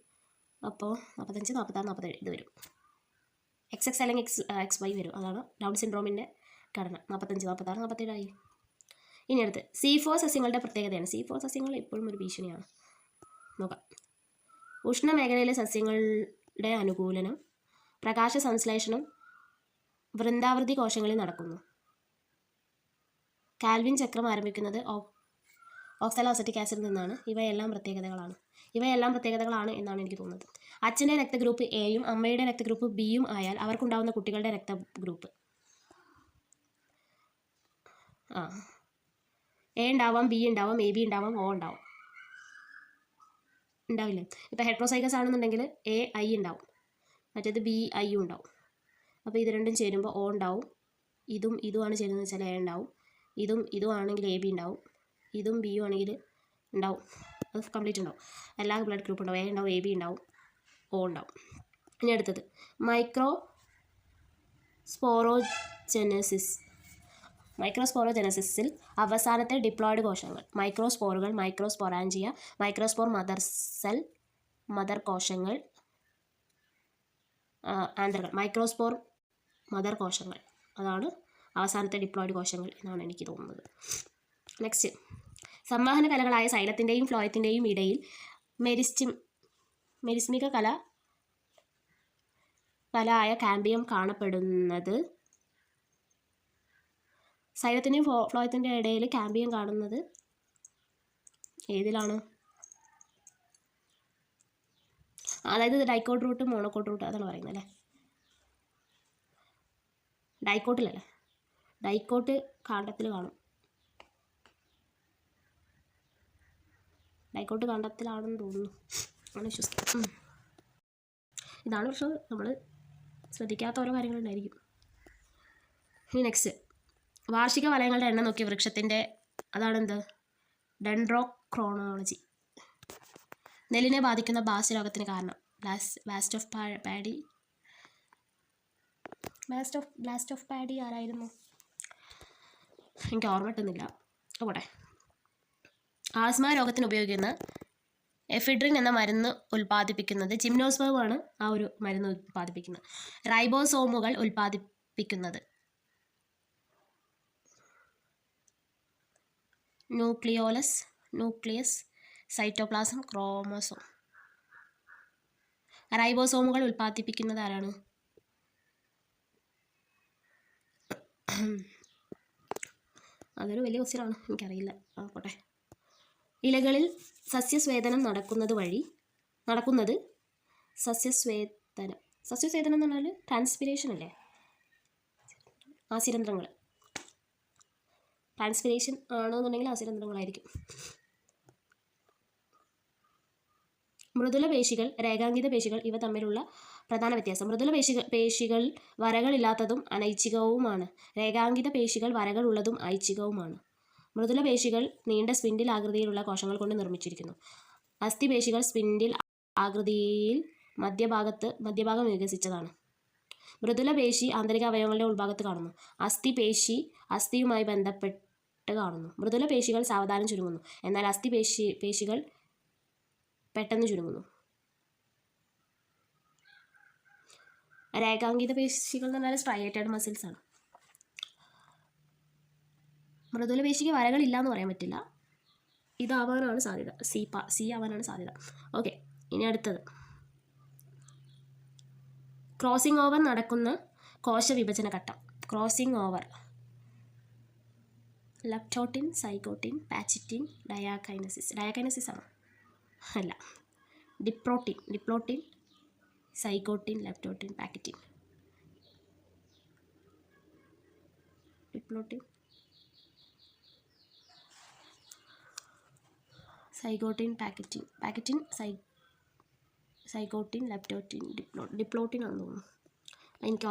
അപ്പോൾ 45, 46, 47 ഇത് വരും. XX അല്ലെങ്കിൽ XY വരും. അതാണ് ഡൗൺ സിൻഡ്രോമിൻ്റെ ഘടന. 45, 46, 47 ആയി. ഇനി അടുത്ത്, C4 സസ്യങ്ങളുടെ പ്രത്യേകതയാണ്. C4 സസ്യങ്ങൾ എപ്പോഴും ഒരു ഭീഷണിയാണ്. നോക്കാം. ഉഷ്ണമേഖലയിലെ സസ്യങ്ങളുടെ അനുകൂലനം, പ്രകാശ സംശ്ലേഷണം വൃന്ദാവൃതി കോശങ്ങളിൽ നടക്കുന്നു. കാൽവിൻ ചക്രം ആരംഭിക്കുന്നത് ഓക്സലോഅസറ്റിക് ആസിഡിൽ നിന്നാണ്. ഇവയെല്ലാം പ്രത്യേകതകളാണ് എന്നാണ് എനിക്ക് തോന്നുന്നത്. അച്ഛൻ്റെ രക്തഗ്രൂപ്പ് എയും അമ്മയുടെ രക്തഗ്രൂപ്പ് ബിയും ആയാൽ അവർക്കുണ്ടാവുന്ന കുട്ടികളുടെ രക്തഗ്രൂപ്പ് എ ഉണ്ടാവാം, ബി ഉണ്ടാവാം, AB ഉണ്ടാവാം, O ഉണ്ടാവും. ഉണ്ടാവില്ലേ? ഇപ്പോൾ ഹെട്രോസൈഗസ് ആണെന്നുണ്ടെങ്കിൽ AI ഉണ്ടാവും, മറ്റേത് BI ഉണ്ടാവും. അപ്പോൾ ഇത് രണ്ടും ചേരുമ്പോൾ O ഉണ്ടാവും. ഇതുമാണ് ചേരുന്നത് വെച്ചാൽ A ഉണ്ടാവും. ഇതും ആണെങ്കിൽ AB ഉണ്ടാവും. ഇതും ബിയും ആണെങ്കിൽ ഉണ്ടാവും. അത് കംപ്ലീറ്റ് ഉണ്ടാവും. എല്ലാ ബ്ലഡ് ഗ്രൂപ്പ് ഉണ്ടാവും. A ഉണ്ടാവും, AB ഉണ്ടാവും, O ഉണ്ടാവും. ഇനി അടുത്തത്, മൈക്രോസ്പോറോജനസിസിൽ അവസാനത്തെ ഡിപ്ലോയിഡ് കോശങ്ങൾ. മൈക്രോസ്പോറുകൾ, മൈക്രോസ്പൊറാഞ്ചിയ, മൈക്രോസ്പോർ മദർ കോശങ്ങൾ, ആന്ത്രകൾ, മൈക്രോസ്പോർ മദർ കോശങ്ങൾ. അതാണ് അവസാനത്തെ ഡിപ്ലോയിഡ് കോശങ്ങൾ എന്നാണ് എനിക്ക് തോന്നുന്നത്. നെക്സ്റ്റ്, സംവഹന കലകളായ സൈലത്തിൻ്റെയും ഫ്ലോയത്തിൻ്റെയും ഇടയിൽ മെരിസ്മിക കല ആയ കാമ്പിയം കാണപ്പെടുന്നത്. സൈലത്തിൻ്റെയും ഫ്ലോയത്തിൻ്റെ ഇടയിൽ കാമ്പിയം കാണുന്നത് ഏതിലാണ്? അതായത് ഡൈക്കോട്ട് റൂട്ട്, മോണോക്കോട്ട് റൂട്ട് അതാണ് പറയുന്നത് അല്ലേ? ഡൈക്കോട്ടിലല്ലേ? ഡൈക്കോട്ട് കാണ്ഡത്തിൽ കാണും. ഡൈക്കോട്ട് കാണ്ഡത്തിലാണെന്ന് തോന്നുന്നു, ആണ് വിശ്വസിക്കുന്നത്. ഇതാണ് പക്ഷേ നമ്മൾ ശ്രദ്ധിക്കാത്ത ഓരോ കാര്യങ്ങളുണ്ടായിരിക്കും. ഇനി നെക്സ്റ്റ്, വാർഷിക വലയങ്ങളുടെ എണ്ണം നോക്കിയ വൃക്ഷത്തിൻ്റെ അതാണെന്ത്? ഡെൻഡ്രോക്രോണോളജി. നെല്ലിനെ ബാധിക്കുന്ന ബാസ് രോഗത്തിന് കാരണം ബ്ലാസ്റ്റ് ഓഫ് പാഡി ആരായിരുന്നു? എനിക്ക് ഓർമ്മ കിട്ടുന്നില്ല. പോട്ടെ. ആസ്മ രോഗത്തിന് ഉപയോഗിക്കുന്ന എഫിഡ്രിൻ എന്ന മരുന്ന് ഉൽപ്പാദിപ്പിക്കുന്നത് ജിംനോസ്പേം ആണ്. ആ ഒരു മരുന്ന് ഉൽപ്പാദിപ്പിക്കുന്നത്. റൈബോസോമുകൾ ഉൽപ്പാദിപ്പിക്കുന്നത് ന്യൂക്ലിയസ്, സൈറ്റോപ്ലാസം, ക്രോമോസോം. റൈബോസോമുകൾ ഉൽപ്പാദിപ്പിക്കുന്നത് ആരാണ്? അതൊരു വലിയ ക്വസ്റ്റ്യനാണ്, എനിക്കറിയില്ല. പോട്ടെ. ഇലകളിൽ സസ്യസ്വേദനം നടക്കുന്നത് സസ്യസ്വേദനം എന്ന് പറഞ്ഞാൽ ട്രാൻസ്പിരേഷൻ അല്ലേ? ആസിരന്ധ്രങ്ങൾ. ട്രാൻസ്പിരേഷൻ ആണെന്നുണ്ടെങ്കിൽ ആസിരന്ധ്രങ്ങളായിരിക്കും. മൃദുല പേശികൾ, രേഖാങ്കിത പേശികൾ ഇവ തമ്മിലുള്ള പ്രധാന വ്യത്യാസം: മൃദുല പേശികൾ വരകളില്ലാത്തതും അനൈച്ഛികവുമാണ്. രേഖാങ്കിത പേശികൾ വരകളുള്ളതും ഐച്ഛികവുമാണ്. മൃദുല പേശികൾ നീണ്ട സ്പിൻഡിൽ ആകൃതിയിലുള്ള കോശങ്ങൾ കൊണ്ട് നിർമ്മിച്ചിരിക്കുന്നു. അസ്ഥിപേശികൾ സ്പിൻഡിൽ ആകൃതിയിൽ മധ്യഭാഗം വികസിച്ചതാണ്. മൃദുല പേശി ആന്തരിക അവയവങ്ങളുടെ ഉൾഭാഗത്ത് കാണുന്നു. അസ്ഥിപേശി അസ്ഥിയുമായി ബന്ധപ്പെട്ട് കാണുന്നു. മൃദുല പേശികൾ സാവധാനം ചുരുങ്ങുന്നു, എന്നാൽ പേശികൾ പെട്ടെന്ന് ചുരുങ്ങുന്നു. രേഖാങ്കിത പേശികൾ എന്ന് പറഞ്ഞാൽ സ്ട്രൈയേറ്റഡ് മസിൽസ് ആണ്. മൃദുല പേശിക്ക് വരകളില്ല എന്ന് പറയാൻ പറ്റില്ല. ഇതാവാനാണ് സാധ്യത, സി ആവാനാണ് സാധ്യത. ഓക്കെ, ഇനി അടുത്തത് ക്രോസിംഗ് ഓവർ നടക്കുന്ന കോശവിഭജന ഘട്ടം. ക്രോസിംഗ് ഓവർ: ലെപ്റ്റോട്ടിൻ, സൈഗോട്ടിൻ, പാച്ചിറ്റിൻ, ഡയാകൈനസിസ് ആണോ? അല്ല, ഡിപ്ലോട്ടിൻ, സൈഗോട്ടിൻ, ലെപ്റ്റോട്ടിൻ, പാക്കറ്റിൻ. ഡിപ്ലോട്ടിൻ, സൈഗോട്ടിൻ, പാക്കറ്റിൻ, സൈഗോട്ടിൻ, ലെപ്റ്റോട്ടിൻ, ഡിപ്ലോട്ടിൻ ആണെന്ന് തോന്നുന്നു. എനിക്ക്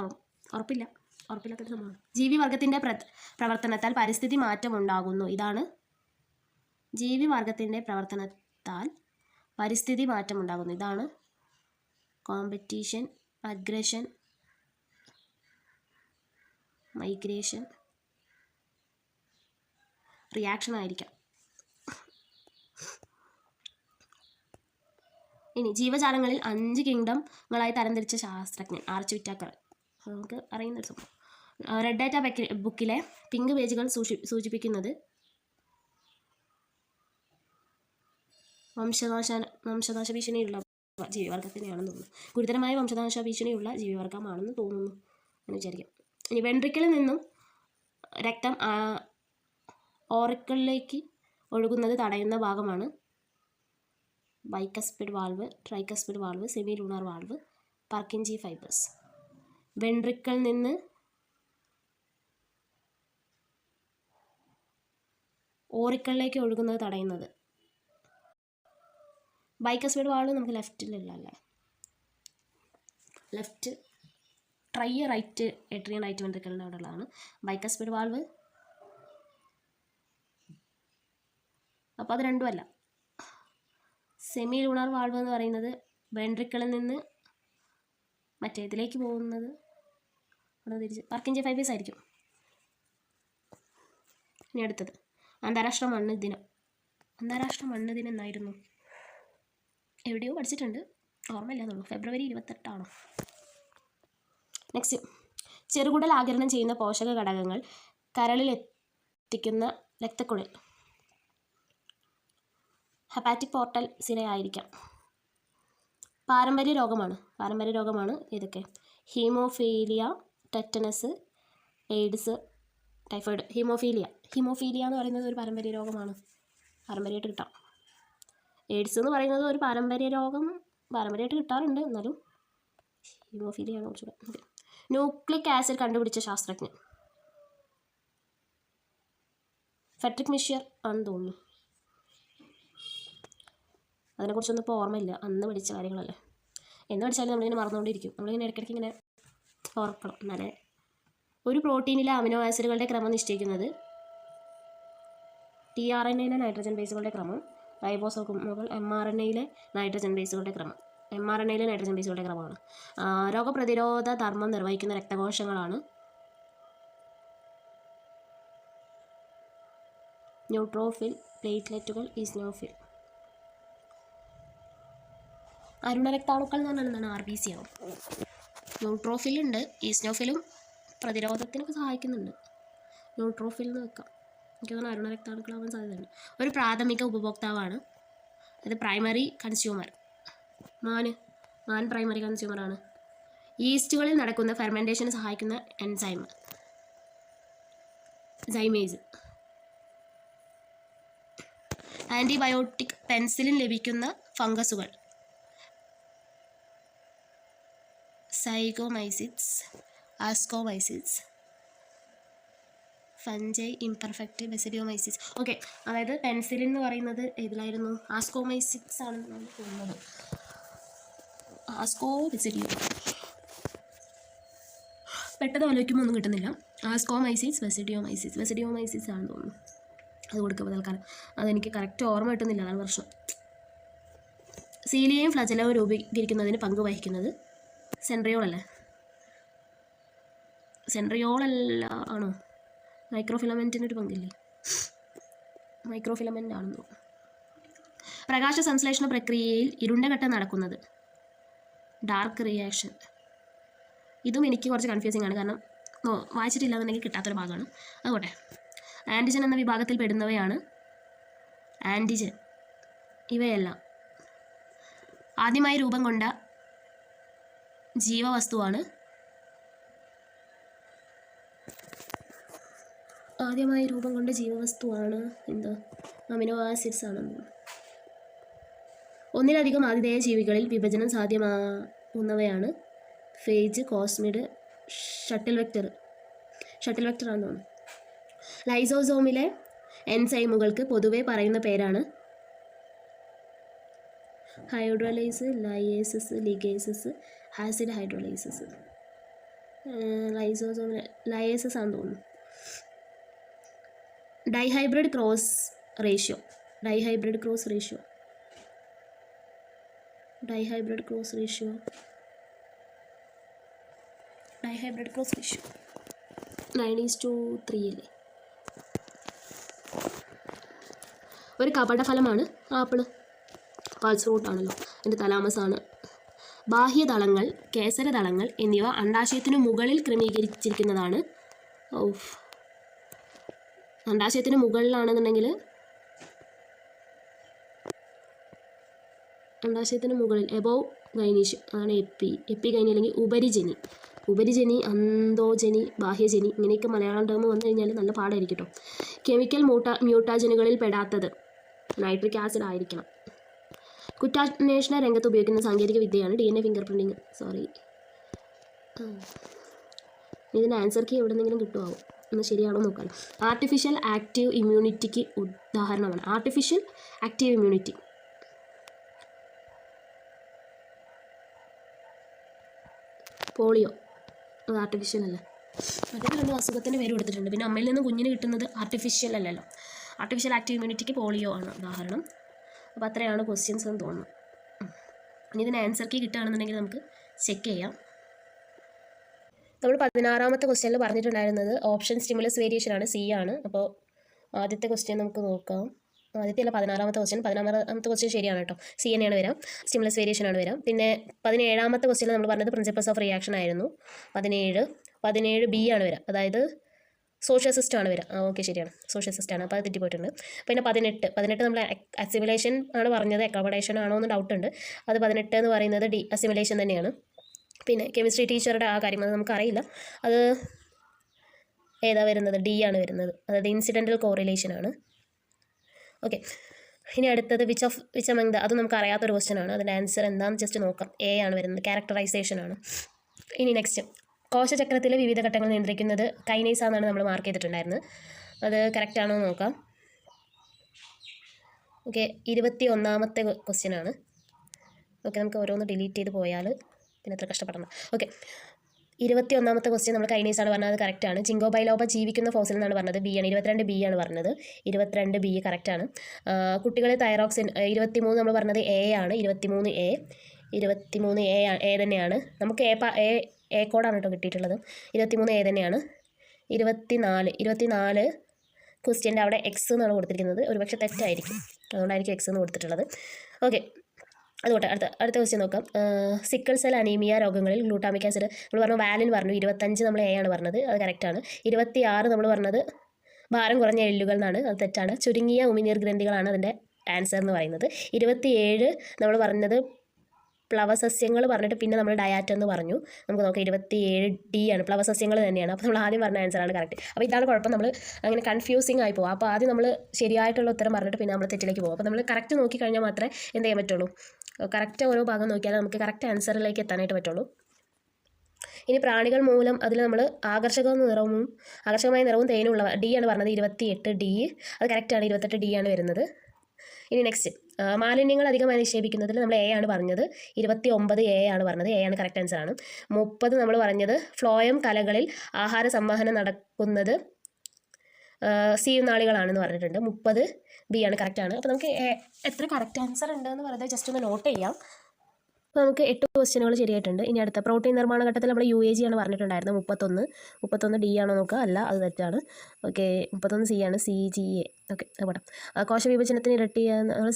ഉറപ്പില്ലാത്തൊരു സംഭവമാണ്. ജീവിവർഗത്തിൻ്റെ പ്രവർത്തനത്താൽ പരിസ്ഥിതി മാറ്റമുണ്ടാകുന്നു. ഇതാണ് ജീവിവർഗത്തിൻ്റെ പ്രവർത്തനത്താൽ പരിസ്ഥിതി മാറ്റമുണ്ടാകുന്നു. ഇതാണ് കോമ്പറ്റീഷൻ, അഗ്രഷൻ, മൈഗ്രേഷൻ, റിയാക്ഷൻ ആയിരിക്കാം. ഇനി ജീവജാലങ്ങളിൽ 5 കിങ്ഡങ്ങളായി തരംതിരിച്ച ശാസ്ത്രജ്ഞൻ ആർച്ച് വിറ്റാക്കർ. നമുക്ക് അറിയുന്നൊരു സംഭവം. റെഡ് ഡാറ്റ ബുക്കിലെ പിങ്ക് പേജുകൾ സൂചിപ്പിക്കുന്നത് വംശനാശ ഭീഷണിയുള്ള ജീവിവർഗത്തിനെയാണെന്ന് തോന്നുന്നു. ഗുരുതരമായ വംശനാശ ഭീഷണിയുള്ള ജീവിവർഗമാണെന്ന് തോന്നുന്നു എന്ന് വിചാരിക്കാം. ഇനി വെൻട്രിക്കിളിൽ നിന്നും രക്തം ഓറിക്കിളിലേക്ക് ഒഴുകുന്നത് തടയുന്ന ഭാഗമാണ് bicuspid valve, tricuspid valve, semi lunar valve, Purkinje fibres. വെൻട്രിക്കിളിൽ നിന്ന് ഓറിക്കിളിലേക്ക് ഒഴുകുന്നത് തടയുന്നത് ബൈക്കസ്പിഡ് വാൾവ് നമുക്ക് ലെഫ്റ്റിലില്ല അല്ലേ? ലെഫ്റ്റ് റൈറ്റ് ഏട്രിയൻ റൈറ്റ് വെൻട്രിക്കിളിൻ്റെ അവിടെ ഉള്ളതാണ് ബൈക്കസ്പിഡ് വാൾവ്. അപ്പോൾ അത് രണ്ടുമല്ല. സെമി ലൂണാർ വാൾവ് എന്ന് പറയുന്നത് വെൻട്രിക്കിളിൽ നിന്ന് മറ്റേതിലേക്ക് പോകുന്നത് അവിടെ തിരിച്ച് പർക്കിൻജി ഫൈബേഴ്സ് ആയിരിക്കും. ഇനി അടുത്തത് അന്താരാഷ്ട്ര മണ്ണ് ദിനം. അന്താരാഷ്ട്ര മണ്ണ് ദിനം എന്നായിരുന്നു? എവിടെയോ പഠിച്ചിട്ടുണ്ട്, ഓർമ്മയില്ലാന്നുള്ളൂ. ഫെബ്രുവരി 28 നെക്സ്റ്റ്, ചെറുകുടൽ ആഗിരണം ചെയ്യുന്ന പോഷക ഘടകങ്ങൾ കരളിലെത്തിക്കുന്ന രക്തക്കുഴൽ. Hepatic portal സിരയായിരിക്കാം. പാരമ്പര്യ രോഗമാണ് ഇതൊക്കെ: haemophilia, tetanus, AIDS, typhoid. Haemophilia എന്ന് പറയുന്നത് ഒരു പാരമ്പര്യ രോഗമാണ്, പാരമ്പര്യമായിട്ട് കിട്ടാം. എയ്ഡ്സ് എന്ന് പറയുന്നത് ഒരു പാരമ്പര്യ രോഗം, പാരമ്പര്യമായിട്ട് കിട്ടാറുണ്ട്, എന്നാലും ഹീമോഫീലിയാണ് കുറച്ചുകൂടെ. ഓക്കെ, ന്യൂക്ലിക് ആസിഡ് കണ്ടുപിടിച്ച ശാസ്ത്രജ്ഞൻ ഫെഡറിക് മിഷ്യർ ആണെന്ന് തോന്നുന്നു. അതിനെക്കുറിച്ചൊന്നും ഇപ്പോൾ ഓർമ്മയില്ല, അന്ന് പഠിച്ച കാര്യങ്ങളല്ലേ. എന്ന് പഠിച്ചാലും നമ്മളിങ്ങനെ മറന്നുകൊണ്ടിരിക്കും. നമ്മളിങ്ങനെ ഇടയ്ക്കിടയ്ക്ക് ഇങ്ങനെ ഓർക്കണം. എന്നാലേ ഒരു പ്രോട്ടീനിലെ അമിനോ ആസിഡുകളുടെ ക്രമം നിശ്ചയിക്കുന്നത് tRNAയിലെ നൈട്രജൻ ബേസുകളുടെ ക്രമം, റൈബോസോമുകൾ mRNAയിലെ നൈട്രജൻ ബേസുകളുടെ ക്രമമാണ്. രോഗപ്രതിരോധ ധർമ്മം നിർവഹിക്കുന്ന രക്തകോശങ്ങളാണ് ന്യൂട്രോഫിൽ, പ്ലേറ്റ്ലെറ്റുകൾ, ഈസ്നോഫിൽ. അരുണരക്താണുക്കൾ എന്ന് പറഞ്ഞാൽ എന്താണ്? RBC ആണ്. ന്യൂട്രോഫിലുണ്ട്, ഈസ്നോഫിലും പ്രതിരോധത്തിനൊക്കെ സഹായിക്കുന്നുണ്ട്. ന്യൂട്രോഫിൽ എന്ന് വെക്കാം. എനിക്ക് തോന്നുന്നു അരുണരക്താണുക്കളാവാൻ സാധ്യതയുണ്ട്. ഒരു പ്രാഥമിക ഉപഭോക്താവാണ്, അത് പ്രൈമറി കൺസ്യൂമർ. മാൻ പ്രൈമറി കൺസ്യൂമറാണ്. ഈസ്റ്റുകളിൽ നടക്കുന്ന ഫെർമെൻറ്റേഷന് സഹായിക്കുന്ന സൈമേസ്. ആൻറ്റിബയോട്ടിക് പെൻസിലിൻ ലഭിക്കുന്ന ഫംഗസുകൾ സൈഗോമൈസിറ്റ്സ്, ആസ്കോമൈസിറ്റ്സ്, ഫഞ്ചൈ, ഇംപെർഫെക്റ്റ്, ബെസിഡിയോമൈസിസ്. ഓക്കെ, അതായത് പെൻസിലിൻ എന്ന് പറയുന്നത് ഏതിലായിരുന്നു? ആസ്കോമൈസിറ്റ്സ് ആണെന്നാണ് തോന്നുന്നത്. ആസ്കോ ബെസിഡിയോ പെട്ടെന്ന് ആലോചിക്കുമ്പോൾ ഒന്നും കിട്ടുന്നില്ല. ആസ്കോമൈസിസ്, വെസിഡിയോമൈസിസ് ആണെന്ന് തോന്നുന്നു. അത് കൊടുക്കുക തൽക്കാലം. അതെനിക്ക് കറക്റ്റ് ഓർമ്മ കിട്ടുന്നില്ല, അതാണ് പ്രശ്നം. സീലിയയും ഫ്ലജലവും രൂപീകരിക്കുന്നതിന് പങ്ക് വഹിക്കുന്നത് സെൻട്രിയോൾ അല്ലേ? സെൻട്രിയോളല്ല ആണോ? മൈക്രോഫിലമെൻറ്റിനൊരു പങ്കില്ലേ? മൈക്രോഫിലമെൻ്റ് ആണെന്ന് തോന്നുന്നു. പ്രകാശ സംശ്ലേഷണ പ്രക്രിയയിൽ ഇരുണ്ട ഘട്ടം നടക്കുന്നത് ഡാർക്ക് റിയാക്ഷൻ. ഇതും എനിക്ക് കുറച്ച് കൺഫ്യൂസിങ് ആണ്, കാരണം വായിച്ചിട്ടില്ലാന്നുണ്ടെങ്കിൽ കിട്ടാത്തൊരു ഭാഗമാണ്. അതുകൊട്ടെ. ആൻറ്റിജൻ എന്ന വിഭാഗത്തിൽ പെടുന്നവയാണ് ആൻറ്റിജൻ. ഇവയെല്ലാം ആദ്യമായി രൂപം കൊണ്ട ജീവവസ്തുവാണ് എന്താ? അമിനോ ആസിഡ്സ് ആണെന്ന്. ഒന്നിലധികം ആതിഥേയ ജീവികളിൽ വിഭജനം സാധ്യമാവുന്നവയാണ് ഫേജ്, കോസ്മിഡ്, ഷട്ടിൽ വെക്ടർ ആണെന്ന് തോന്നുന്നു. ലൈസോസോമിലെ എൻസൈമുകൾക്ക് പൊതുവെ പറയുന്ന പേരാണ് hydrolase, lyases, ligases, acid hydrolases. ലൈസോസോമിലെ ലയേസസ് ആണെന്ന് തോന്നുന്നു. Dihybrid cross ratio dihybrid cross ratio 9:3 അല്ലേ? ഒരു കപടഫലമാണ് ആപ്പിള്. പൾസ് ഫ്രൂട്ട് ആണല്ലോ. അതിൻ്റെ തലാമസ് ആണ്. ബാഹ്യദളങ്ങൾ, കേസരദളങ്ങൾ എന്നിവ അണ്ഡാശയത്തിനു മുകളിൽ ക്രമീകരിച്ചിരിക്കുന്നതാണ്. അണ്ഡാശയത്തിന് മുകളിലാണെന്നുണ്ടെങ്കിൽ അണ്ഡാശയത്തിന് മുകളിൽ എബോവ് ഗൈനീഷ്യം ആണ് എപ്പിഗൈനി അല്ലെങ്കിൽ ഉപരിജനി, അന്തോജനി, ബാഹ്യജനി, ഇങ്ങനെയൊക്കെ മലയാളം ടേം വന്നു കഴിഞ്ഞാൽ നല്ല പാടായിരിക്കും കേട്ടോ. കെമിക്കൽ മ്യൂട്ടാജനുകളിൽ പെടാത്തത് നൈട്രിക് ആസിഡ് ആയിരിക്കണം. കുറ്റാന്വേഷണ രംഗത്ത് ഉപയോഗിക്കുന്ന സാങ്കേതിക വിദ്യയാണ് DNA ഫിംഗർ പ്രിൻറ്റിങ്. ഇതിൻ്റെ ആൻസർ കീ എവിടെ നിന്നെങ്കിലും കിട്ടുമോ എന്ന് ശരിയാണോ നോക്കാം. ആർട്ടിഫിഷ്യൽ ആക്റ്റീവ് ഇമ്മ്യൂണിറ്റിക്ക് ഉദാഹരണമാണ്. ആർട്ടിഫിഷ്യൽ ആക്റ്റീവ് ഇമ്മ്യൂണിറ്റി പോളിയോ, അത് ആർട്ടിഫിഷ്യൽ അല്ല. മറ്റേ രണ്ട് അസുഖത്തിൻ്റെ പേര് കൊടുത്തിട്ടുണ്ട്. പിന്നെ അമ്മയിൽ നിന്ന് കുഞ്ഞിന് കിട്ടുന്നത് ആർട്ടിഫിഷ്യൽ അല്ലല്ലോ. ആർട്ടിഫിഷ്യൽ ആക്റ്റീവ് ഇമ്മ്യൂണിറ്റിക്ക് പോളിയോ ആണ് ഉദാഹരണം. അപ്പോൾ അത്രയാണ് ക്വസ്റ്റ്യൻസ് എന്ന് തോന്നുന്നു. ഇനി ഇതിന് ആൻസർ കീ കിട്ടുകയാണെന്നുണ്ടെങ്കിൽ നമുക്ക് ചെക്ക് ചെയ്യാം. നമ്മൾ 16ാമത്തെ ക്വസ്റ്റ്യനിൽ പറഞ്ഞിട്ടുണ്ടായിരുന്നത് ഓപ്ഷൻ സ്റ്റിമുലസ് വേരിയേഷൻ ആണ്, C ആണ്. അപ്പോൾ ആദ്യത്തെ ക്വസ്റ്റ്യൻ നമുക്ക് നോക്കാം. ആദ്യത്തെ 16ാമത്തെ ക്വസ്റ്റ്യൻ ശരിയാണ് കേട്ടോ. C തന്നെയാണ് വരാം. സ്റ്റിമുലസ് വേരിയേഷൻ ആണ് വരാം. പിന്നെ 17ാമത്തെ ക്വസ്റ്റ്യനിൽ നമ്മൾ പറഞ്ഞത് പ്രിൻസിപ്പിൾസ് ഓഫ് റിയാക്ഷൻ ആയിരുന്നു. 17 B ആണ് വരാം, അതായത് സോഷ്യൽ സിസ്റ്റം ആണ് വരാം. ഓക്കെ, ശരിയാണ്, സോഷ്യൽ സിസ്റ്റം ആണ്. അപ്പോൾ അത് തെറ്റിപ്പോയിട്ടുണ്ട്. പിന്നെ 18 നമ്മൾ അസിമിലേഷൻ ആണ് പറഞ്ഞത്, അക്കോമഡേഷൻ ആണോ എന്ന് ഡൗട്ട് ഉണ്ട്. അത് 18 എന്ന് പറയുന്നത് അസിമിലേഷൻ തന്നെയാണ്. പിന്നെ കെമിസ്ട്രി ടീച്ചറുടെ ആ കാര്യം അത് നമുക്കറിയില്ല. അത് ഏതാ വരുന്നത്? D ആണ് വരുന്നത്, അതായത് ഇൻസിഡൻ്റൽ കോറിലേഷൻ ആണ്. ഓക്കെ, ഇനി അടുത്തത് വിച്ച് അമംഗ് അത് നമുക്ക് അറിയാത്തൊരു ക്വസ്റ്റ്യൻ ആണ്. അതിൻ്റെ ആൻസർ എന്താണെന്ന് ജസ്റ്റ് നോക്കാം. A ആണ് വരുന്നത്, ക്യാരക്ടറൈസേഷൻ ആണ്. ഇനി നെക്സ്റ്റ്, കോശചക്രത്തിലെ വിവിധ ഘട്ടങ്ങൾ നിയന്ത്രിക്കുന്നത് കൈനേസ് ആണെന്നാണ് നമ്മൾ മാർക്ക് ചെയ്തിട്ടുണ്ടായിരുന്നത്. അത് കറക്റ്റ് ആണോ എന്ന് നോക്കാം. ഓക്കെ, 21ാമത്തെ ക്വസ്റ്റ്യൻ ആണ്. ഓക്കെ, നമുക്ക് ഓരോന്ന് ഡിലീറ്റ് ചെയ്ത് പോയാൽ പിന്നെ എത്ര കഷ്ടപ്പെടണം. ഓക്കെ, 21ാമത്തെ ക്വസ്റ്റ്യൻ നമ്മൾ കൈനേസ് ആണ് പറഞ്ഞത്, അത് കറക്റ്റാണ്. ജിങ്കോ ബൈലോബ ജീവിക്കുന്ന ഫോസിൽ എന്നാണ് പറഞ്ഞത്, B ആണ്. 22B ആണ് പറഞ്ഞത്, 22B കറക്റ്റാണ്. കുട്ടികളെ തൈറോക്സിൻ 23 നമ്മൾ പറഞ്ഞത് A ആണ്. 23A തന്നെയാണ്. നമുക്ക് എ കോഡാണ് കേട്ടോ കിട്ടിയിട്ടുള്ളത്. 23A തന്നെയാണ്. 24 ക്വസ്റ്റ്യൻ്റെ അവിടെ X എന്നാണ് കൊടുത്തിരിക്കുന്നത്. ഒരുപക്ഷെ തെറ്റായിരിക്കും, അതുകൊണ്ടായിരിക്കും X എന്ന് കൊടുത്തിട്ടുള്ളത്. ഓക്കെ, അതുകൊണ്ട് അടുത്ത ക്വസ്റ്റ്യൻ നോക്കാം. സിക്കിൾ സെൽ അനീമിയ രോഗങ്ങളിൽ ഗ്ലൂട്ടാമിക് ആസിഡ് നമ്മൾ പറഞ്ഞു, വാലിൻ പറഞ്ഞു. 25 നമ്മൾ A ആണ് പറഞ്ഞത്, അത് കറക്റ്റാണ്. 26 നമ്മൾ പറഞ്ഞത് ഭാരം കുറഞ്ഞ എല്ലുകൾ എന്നാണ്, അത് തെറ്റാണ്. ചുരുങ്ങിയ ഉമിനീർ ഗ്രന്ഥികളാണ് അതിൻ്റെ ആൻസർ എന്ന് പറയുന്നത്. 27 നമ്മൾ പറഞ്ഞത് പ്ലവസസ്യങ്ങൾ പറഞ്ഞിട്ട് പിന്നെ നമ്മൾ ഡയാറ്റ് എന്ന് പറഞ്ഞു. നമുക്ക് നോക്കാം, 27D ആണ്, പ്ലവസസ്യങ്ങൾ തന്നെയാണ്. അപ്പോൾ നമ്മൾ ആദ്യം പറഞ്ഞ ആൻസറാണ് കറക്റ്റ്. അപ്പോൾ ഇതാണ് കുഴപ്പം, നമ്മൾ അങ്ങനെ കൺഫ്യൂസിങ് ആയി പോകും. അപ്പോൾ ആദ്യം നമ്മൾ ശരിയായിട്ടുള്ള ഉത്തരം പറഞ്ഞിട്ട് പിന്നെ നമ്മൾ തെറ്റിലേക്ക് പോകും. അപ്പോൾ നമ്മൾ കറക്റ്റ് നോക്കിക്കഴിഞ്ഞാൽ മാത്രമേ എന്ത് ചെയ്യാൻ പറ്റുള്ളൂ, കറക്റ്റ് ഓരോ ഭാഗം നോക്കിയാൽ നമുക്ക് കറക്റ്റ് ആൻസറിലേക്ക് എത്താനായിട്ട് പറ്റുള്ളൂ. ഇനി പ്രാണികൾ മൂലം അതിൽ നമ്മൾ ആകർഷകമായ നിറവും തേനുള്ളവ D ആണ് പറഞ്ഞത്, 28D, അത് കറക്റ്റാണ്. 28D ആണ് വരുന്നത്. ഇനി നെക്സ്റ്റ്, മാലിന്യങ്ങൾ അധികമായി നിക്ഷേപിക്കുന്നതിൽ നമ്മൾ എ ആണ് പറഞ്ഞത്. 29 എ ആണ് പറഞ്ഞത്. എ ആണ് കറക്റ്റ് ആൻസർ ആണ്. 30 നമ്മൾ പറഞ്ഞത് ഫ്ലോയം കലകളിൽ ആഹാര സംവഹനം നടക്കുന്നത് നാളികളാണെന്ന് പറഞ്ഞിട്ടുണ്ട്. 30 ബി ആണ് കറക്റ്റ് ആണ്. അപ്പോൾ നമുക്ക് എത്ര കറക്റ്റ് ആൻസർ ഉണ്ട് എന്ന് വെറുതെ ജസ്റ്റ് ഒന്ന് നോട്ട് ചെയ്യാം. അപ്പോൾ നമുക്ക് 8 ക്വസ്റ്റ്യനുകൾ ശരിയായിട്ടുണ്ട്. ഇനി അടുത്ത പ്രോട്ടീൻ നിർമ്മാണ ഘട്ടത്തിൽ നമ്മൾ UAG ആണ് പറഞ്ഞിട്ടുണ്ടായിരുന്നത്. 31 ഡി ആണോ നോക്കുക. അല്ല, അത് തെറ്റാണ്. ഓക്കെ, 31 സി ആണ്. CGA. ഓക്കെ, പോട്ടെ. കോശവിഭജനത്തിന് ഇരട്ടി നമ്മൾ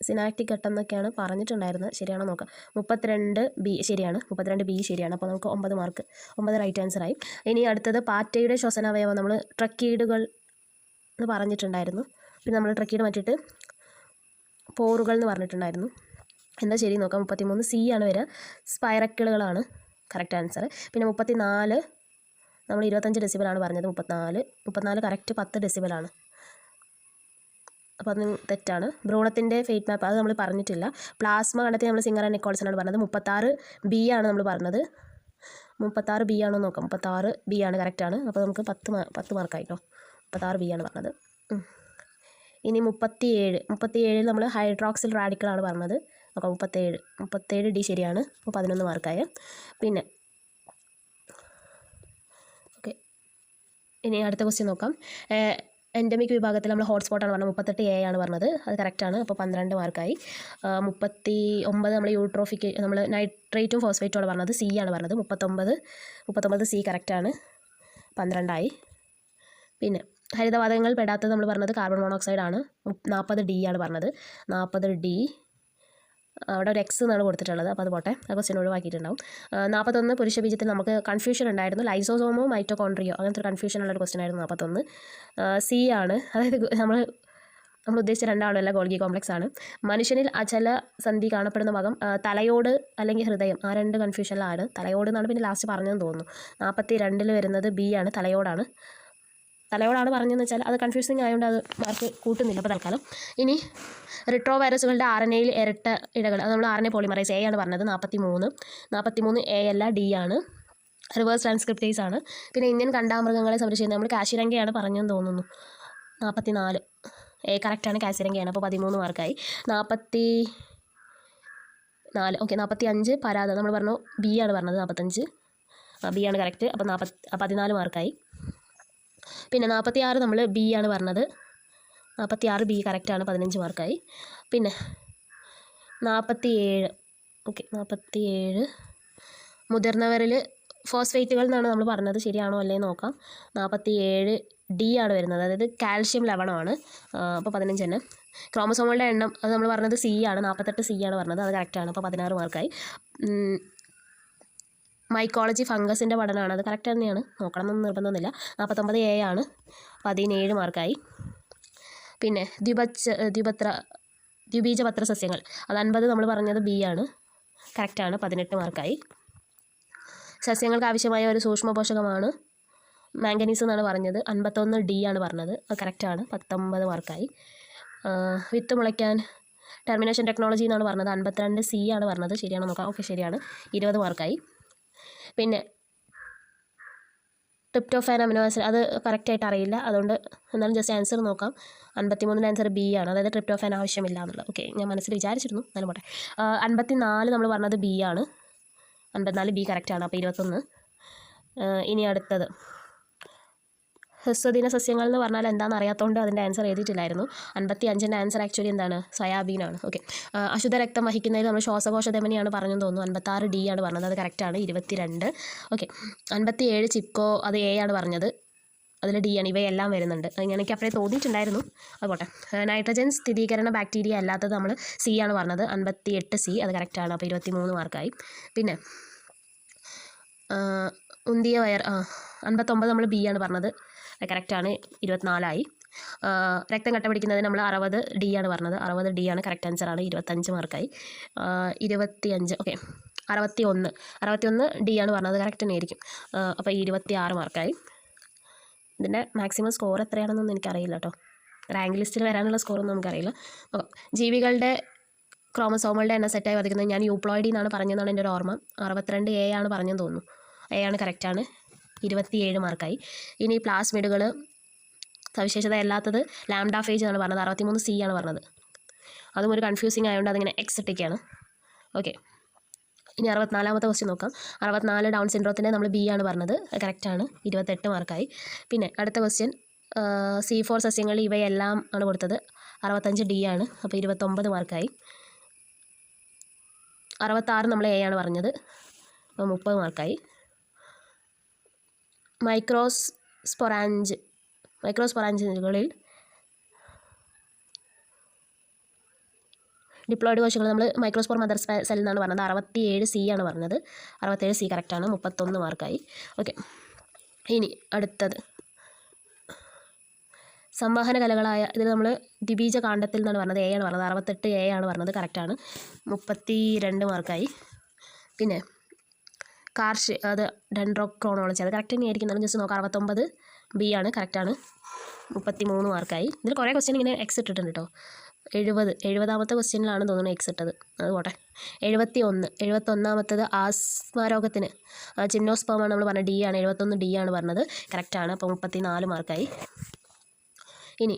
സിനാക്റ്റിക് ഘട്ടം എന്നൊക്കെയാണ് പറഞ്ഞിട്ടുണ്ടായിരുന്നത്. ശരിയാണോ നോക്കാം. 32 ബി ശരിയാണ്. 32 ബി ശരിയാണ്. അപ്പോൾ നമുക്ക് 9 മാർക്ക്, 9 റൈറ്റ് ആൻസറായി. ഇനി അടുത്തത് പാറ്റയുടെ ശ്വസനാവയവം നമ്മൾ ട്രക്കീഡുകൾ എന്ന് പറഞ്ഞിട്ടുണ്ടായിരുന്നു. പിന്നെ നമ്മൾ ട്രക്കീഡ് മാറ്റിയിട്ട് പോറുകൾ എന്ന് പറഞ്ഞിട്ടുണ്ടായിരുന്നു. എന്താ ശരി നോക്കാം. 33 സി ആണ് വരിക. സ്പൈറക്കിളുകളാണ് കറക്റ്റ് ആൻസർ. പിന്നെ 34 നമ്മൾ 25 ഡെസിബിളാണ് പറഞ്ഞത്. 34 കറക്റ്റ് 10 ഡെസിബിളാണ്. അപ്പോൾ അത് തെറ്റാണ്. ഭ്രൂണത്തിൻ്റെ ഫേറ്റ് മാപ്പ് അത് നമ്മൾ പറഞ്ഞിട്ടില്ല. പ്ലാസ്മ കണ്ടെത്തി നമ്മൾ സിംഗർ ആൻഡ് നിക്കോൾസൺ പറഞ്ഞത്. 36 ബി ആണ് നമ്മൾ പറഞ്ഞത്. 36 ബി ആണോ നോക്കാം. 36 ബി ആണ് കറക്റ്റാണ്. അപ്പോൾ നമുക്ക് 10 മാർക്കായിട്ടോ. 36 ബി ആണ് പറഞ്ഞത്. ഇനി 37 നമ്മൾ ഹൈഡ്രോക്സിൽ റാഡിക്കലാണ് പറഞ്ഞത്. നോക്കാം. 37 ഡി ശരിയാണ്. അപ്പോൾ 11 മാർക്കായ. പിന്നെ ഓക്കെ, ഇനി അടുത്ത ക്വസ്റ്റ്യൻ നോക്കാം. എൻഡമിക് വിഭാഗത്തിൽ നമ്മൾ ഹോട്ട്സ്പോട്ടാണ് പറഞ്ഞത്. 38 എ ആണ് പറഞ്ഞത്. അത് കറക്റ്റാണ്. അപ്പോൾ 12 മാർക്കായി. 39 നമ്മൾ യൂട്രോഫിക്ക് നമ്മൾ നൈട്രേറ്റും ഫോസ്ഫേറ്റുമാണ് പറഞ്ഞത്. സി ആണ് പറഞ്ഞത്. 39 സി കറക്റ്റാണ്. 12 പിന്നെ ഹരിതവാതകങ്ങൾ പെടാത്തത് നമ്മൾ പറഞ്ഞത് കാർബൺ മോണോക്സൈഡ് ആണ്. 40 ഡി ആണ് പറഞ്ഞത്. 40 ഡി അവിടെ ഒരു എക്സ് എന്നാണ് കൊടുത്തിട്ടുള്ളത്. അപ്പോൾ അത് പോട്ടെ, ആ ക്വസ്റ്റ്യൻ ഒഴിവാക്കിയിട്ടുണ്ടാവും. 41 പുരുഷ ബീജത്തിൽ നമുക്ക് കൺഫ്യൂഷൻ ഉണ്ടായിരുന്നു. ലൈസോസോമോ മൈറ്റോകോൺട്രിയോ അങ്ങനത്തെ ഒരു കൺഫ്യൂഷൻ ഉള്ളൊരു ക്വസ്റ്റ്യൻ ആയിരുന്നു. 41 സി ആണ്. അതായത് നമ്മൾ ഉദ്ദേശിച്ച രണ്ടാളല്ല, ഗോൾഗി കോംപ്ലക്സ് ആണ്. മനുഷ്യനിൽ അചല സന്ധി കാണപ്പെടുന്ന ഭാഗം തലയോട് അല്ലെങ്കിൽ ഹൃദയം, ആ രണ്ട് കൺഫ്യൂഷനിലാണ്. തലയോട് എന്നാണ് പിന്നെ ലാസ്റ്റ് പറഞ്ഞതെന്ന് തോന്നുന്നു. 42 വരുന്നത് ബി ആണ്, തലയോടാണ് പറഞ്ഞതെന്ന് വെച്ചാൽ അത് കൺഫ്യൂസിങ് ആയതുകൊണ്ട് അത് മാർക്ക് കൂട്ടുന്നില്ല ഇപ്പോൾ തൽക്കാലം. ഇനി റിട്രോ വൈറസുകളുടെ RNA-യിൽ ഇരട്ട ഇഴകൾ, അത് നമ്മൾ RNA പോളിമറൈസ് എ ആണ് പറഞ്ഞത്. 43 എ അല്ല, ഡി ആണ്. റിവേഴ്സ് ട്രാൻസ്ക്രിപ്റ്റേസ് ആണ്. പിന്നെ ഇന്ത്യൻ കണ്ടാമൃഗങ്ങളെ സംരക്ഷിക്കുന്നത് നമ്മൾ കാശിരംഗയാണ് പറഞ്ഞതെന്ന് തോന്നുന്നു. 44 എ കറക്റ്റാണ്, കാശിരംഗയാണ്. അപ്പോൾ 13 മാർക്കായി. 44 ഓക്കെ. 45 പരാത നമ്മൾ പറഞ്ഞു ബി ആണ് പറഞ്ഞത്. 45 ബി ആണ് കറക്റ്റ്. അപ്പോൾ 14 മാർക്കായി. പിന്നെ 46 നമ്മൾ ബി ആണ് പറഞ്ഞത്. 46 ബി കറക്റ്റാണ്. 15 മാർക്കായി. പിന്നെ 47 ഓക്കെ. 47 മുതിർന്നവരിൽ ഫോസ്ഫേറ്റുകൾ എന്നാണ് നമ്മൾ പറഞ്ഞത്. ശരിയാണോ അല്ലേ നോക്കാം. 47 ഡി ആണ് വരുന്നത്, അതായത് കാൽഷ്യം ലവണമാണ്. അപ്പോൾ 15 തന്നെ. ക്രോമസോമുകളുടെ എണ്ണം അത് നമ്മൾ പറഞ്ഞത് സി ആണ്. 48 സി ആണ് പറഞ്ഞത്. അത് കറക്റ്റാണ്. അപ്പോൾ 16 മാർക്കായി. മൈക്കോളജി ഫംഗസിൻ്റെ പഠനമാണ്, അത് കറക്റ്റ് തന്നെയാണ്, നോക്കണമെന്നൊന്നും നിർബന്ധമൊന്നുമില്ല. 49 എ ആണ്. 17 മാർക്കായി. പിന്നെ ദ്വിബീജപത്ര സസ്യങ്ങൾ അത് 50 നമ്മൾ പറഞ്ഞത് ബി ആണ്, കറക്റ്റാണ്. 18 മാർക്കായി. സസ്യങ്ങൾക്ക് ആവശ്യമായ ഒരു സൂക്ഷ്മ പോഷകമാണ് മാംഗനീസ് എന്നാണ് പറഞ്ഞത്. 51 ഡി ആണ് പറഞ്ഞത്. അത് കറക്റ്റാണ്. 19 മാർക്കായി. വിത്ത് മുളയ്ക്കാൻ ടെർമിനേഷൻ ടെക്നോളജി എന്നാണ് പറഞ്ഞത്. 52 സി ആണ് പറഞ്ഞത്. ശരിയാണോ നോക്കാം. ഓക്കെ, ശരിയാണ്. 20 മാർക്കായി. പിന്നെ ട്രിപ്റ്റോഫാൻ അമിനോ ആസിഡ് അത് കറക്റ്റായിട്ട് അറിയില്ല, അതുകൊണ്ട് എന്നാലും ജസ്റ്റ് ആൻസർ നോക്കാം. 53 ആൻസർ ബി ആണ്, അതായത് ട്രിപ്റ്റോഫാൻ ആവശ്യമില്ല എന്നുള്ളത്. ഓക്കെ, ഞാൻ മനസ്സിൽ വിചാരിച്ചിരുന്നു, എന്നാലും പോട്ടെ. 54 നമ്മൾ പറഞ്ഞത് ബി ആണ്. 54 ബി കറക്റ്റാണ്. അപ്പോൾ 21. ഇനി അടുത്തത് ഹ്രസ്വദിന സസ്യങ്ങൾ എന്ന് പറഞ്ഞാൽ എന്താണെന്ന് അറിയാത്തതുകൊണ്ട് അതിൻ്റെ ആൻസർ എഴുതിയിട്ടില്ലായിരുന്നു. 55 ആൻസർ ആക്ച്വലി എന്താണ്, സോയാബീനാണ്. ഓക്കെ. അശുദ്ധ രക്തം വഹിക്കുന്നതിൽ നമ്മൾ ശ്വാസകോശ ധമനിയാണ് പറഞ്ഞെന്ന് തോന്നുന്നു. 56 ഡി ആണ് പറഞ്ഞത്. അത് കറക്റ്റാണ്. 22. ഓക്കെ. 57 ചിപ്കോ, അത് എ ആണ് പറഞ്ഞത്. അതിൽ ഡി ആണ്. ഇവയെല്ലാം വരുന്നുണ്ട്. എനിക്ക് അപ്പോഴേ തോന്നിയിട്ടുണ്ടായിരുന്നു. അതുപോട്ടെ. നൈട്രജൻ സ്ഥിരീകരണ ബാക്ടീരിയ അല്ലാത്തത് നമ്മൾ സി ആണ് പറഞ്ഞത്. 58 സി, അത് കറക്റ്റാണ്. അപ്പോൾ 23 മാർക്കായി. പിന്നെ ഉന്തിയ വയർ 59 നമ്മൾ ബി ആണ് പറഞ്ഞത്. കറക്റ്റാണ്. 24 ആയി. രക്തം കട്ട പിടിക്കുന്നതിന് നമ്മൾ 60 ഡി ആണ് പറഞ്ഞത്. 60 ഡി ആണ് കറക്റ്റ് ആൻസറാണ്. 25 മാർക്കായി. 25 ഓക്കെ. 61 ഡി ആണ് പറഞ്ഞത്. കറക്റ്റ് തന്നെ ആയിരിക്കും. അപ്പോൾ 26 മാർക്കായി. ഇതിൻ്റെ മാക്സിമം സ്കോർ എത്രയാണെന്നൊന്നും എനിക്കറിയില്ല കേട്ടോ. റാങ്ക് ലിസ്റ്റിൽ വരാനുള്ള സ്കോറൊന്നും നമുക്കറിയില്ല. ജീവികളുടെ ക്രോമസോമുകളുടെ എണ്ണം സെറ്റായി വർദ്ധിക്കുന്നത് ഞാൻ യൂപ്ലോയിഡി എന്നാണ് പറഞ്ഞതെന്നാണ് എൻ്റെ ഒരു ഓർമ്മ. 62 എ ആണ് പറഞ്ഞെന്ന് തോന്നുന്നു. എ ആണ് കറക്റ്റാണ്. 27 മാർക്കായി. ഇനി പ്ലാസ്മിഡുകൾ സവിശേഷത അല്ലാത്തത് ലാംഡ ഫേജ് എന്നാണ് പറഞ്ഞത്. 63 സി ആണ് പറഞ്ഞത്. അതും ഒരു കൺഫ്യൂസിങ് ആയതുകൊണ്ട് അതിങ്ങനെ എക്സ് ഇട്ടേക്കാണ്. ഓക്കെ, ഇനി 64ാമത്തെ ക്വസ്റ്റ്യൻ നോക്കാം. 64 ഡൗൺ സിൻഡ്രോത്തിൻ്റെ നമ്മൾ ബി ആണ് പറഞ്ഞത്, കറക്റ്റാണ്, 28 മാർക്കായി. പിന്നെ അടുത്ത ക്വസ്റ്റ്യൻ C4 സസ്യങ്ങളിൽ ഇവയെല്ലാം ആണ് കൊടുത്തത്, 65 ഡി ആണ്, അപ്പോൾ 29 മാർക്കായി. 66 നമ്മൾ എ ആണ് പറഞ്ഞത്, അപ്പോൾ 30 മാർക്കായി. മൈക്രോസ്പൊറാഞ്ചുകളിൽ ഡിപ്ലോയിഡ് കോശങ്ങൾ നമ്മൾ മൈക്രോസ്പോർ മദർ സെൽ എന്നാണ് പറഞ്ഞത്, 67 സി ആണ് പറഞ്ഞത്, 67 സി കറക്റ്റാണ്, 31 മാർക്കായി. ഓക്കെ, ഇനി അടുത്തത് സംവഹന കലകളായ ഇതിൽ നമ്മൾ ദ്വിബീജ കാണ്ഡത്തിൽ നിന്നാണ് പറഞ്ഞത്, എ ആണ് പറഞ്ഞത്, 68 എ ആണ് പറഞ്ഞത്, കറക്റ്റാണ്, 32 മാർക്കായി. പിന്നെ അത് ഡെൻഡ്രോക്രോണോളജി, അത് കറക്റ്റ് തന്നെയായിരിക്കും, നമ്മൾ ജസ്റ്റ് നോക്കാം, 69 ബി ആണ്, കറക്റ്റാണ്, 33 മാർക്കായി. ഇതിൽ കുറേ ക്വസ്റ്റ്യൻ ഇങ്ങനെ എക്സ് ഇട്ടിട്ടുണ്ട് കേട്ടോ. 70ാമത്തെ ക്വസ്റ്റ്യനിലാണ് തോന്നുന്നു എക്സ് ഇട്ടത്, അത് പോട്ടെ. 71ാമത്തത് ആസ്മാരോഗത്തിന് ജിംനോസ്പേമാണ് നമ്മൾ പറഞ്ഞത്, ഡി ആണ്, 71 ഡി ആണ് പറഞ്ഞത്, കറക്റ്റാണ്, അപ്പോൾ 34 മാർക്കായി. ഇനി